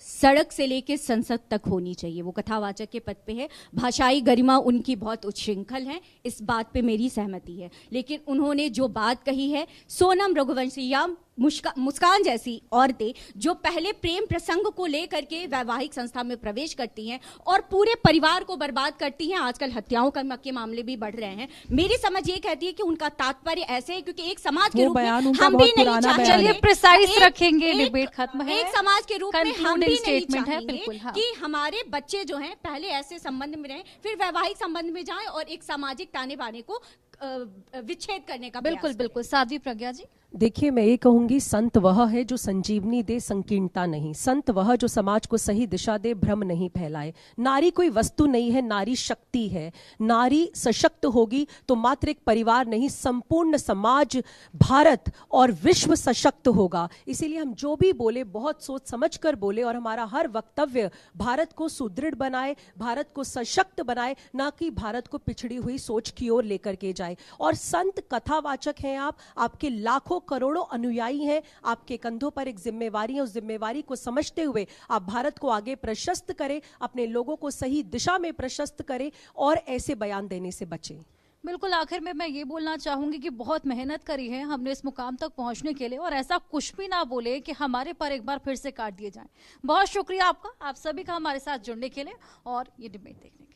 सड़क से लेके संसद तक होनी चाहिए, वो कथावाचक के पद पे है। भाषाई गरिमा उनकी बहुत उच्छृंखल है, इस बात पे मेरी सहमति है। लेकिन उन्होंने जो बात कही है, सोनम रघुवंशी या मुस्कान जैसी औरतें जो पहले प्रेम प्रसंग को लेकर के वैवाहिक संस्था में प्रवेश करती हैं और पूरे परिवार को बर्बाद करती हैं, आजकल हत्याओं के मामले भी बढ़ रहे हैं। मेरी समझ ये कहती है कि उनका तात्पर्य ऐसे है, क्योंकि एक समाज के रूप में हम भी नहीं चाहेंगे, चलिए प्रिसाइज रखेंगे, डिबेट खत्म है। एक समाज के रूप में हम भी नहीं चाहेंगे हाँ। कि हमारे बच्चे जो हैं पहले ऐसे संबंध में रहें, फिर वैवाहिक संबंध में जाएं और एक सामाजिक ताने बाने को विच्छेद करने का बिल्कुल बिल्कुल। साध्वी प्रज्ञा जी, देखिए, मैं ये कहूंगी, संत वह है जो संजीवनी दे, संकीर्णता नहीं। संत वह जो समाज को सही दिशा दे, भ्रम नहीं फैलाए। नारी कोई वस्तु नहीं है, नारी शक्ति है। नारी सशक्त होगी तो मात्र एक परिवार नहीं, संपूर्ण समाज, भारत और विश्व सशक्त होगा। इसीलिए हम जो भी बोले बहुत सोच समझ कर बोले और हमारा हर वक्तव्य भारत को सुदृढ़ बनाए, भारत को सशक्त बनाए, ना कि भारत को पिछड़ी हुई सोच की ओर लेकर के जाए। और संत कथावाचक हैं आप, आपके लाखों करोड़ों अनुयायी हैं, आपके कंधों पर एक जिम्मेवारी है। उस जिम्मेवारी को समझते हुए आप भारत को आगे प्रशस्त करें, अपने लोगों को सही दिशा में प्रशस्त करें और ऐसे बयान देने से बचें। बिल्कुल। आखिर में मैं ये बोलना चाहूंगी कि बहुत मेहनत करी है हमने इस मुकाम तक पहुंचने के लिए, और ऐसा कुछ भी ना बोले कि हमारे पर एक बार फिर से काट दिए जाएं। बहुत शुक्रिया आपका, आप सभी का हमारे साथ जुड़ने के लिए और ये डिबेट देखने के लिए।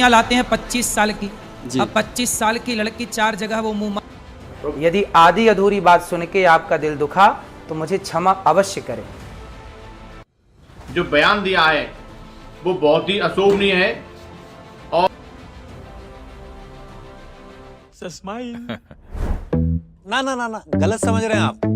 लाते हैं 25 साल की, अब 25 साल की लड़की 4 जगह वो मुंह। यदि आधी अधूरी बात सुन के आपका दिल दुखा तो मुझे क्षमा अवश्य करें। जो बयान दिया है वो बहुत ही अशोभनीय है और स्माइल ना ना ना ना गलत समझ रहे हैं आप।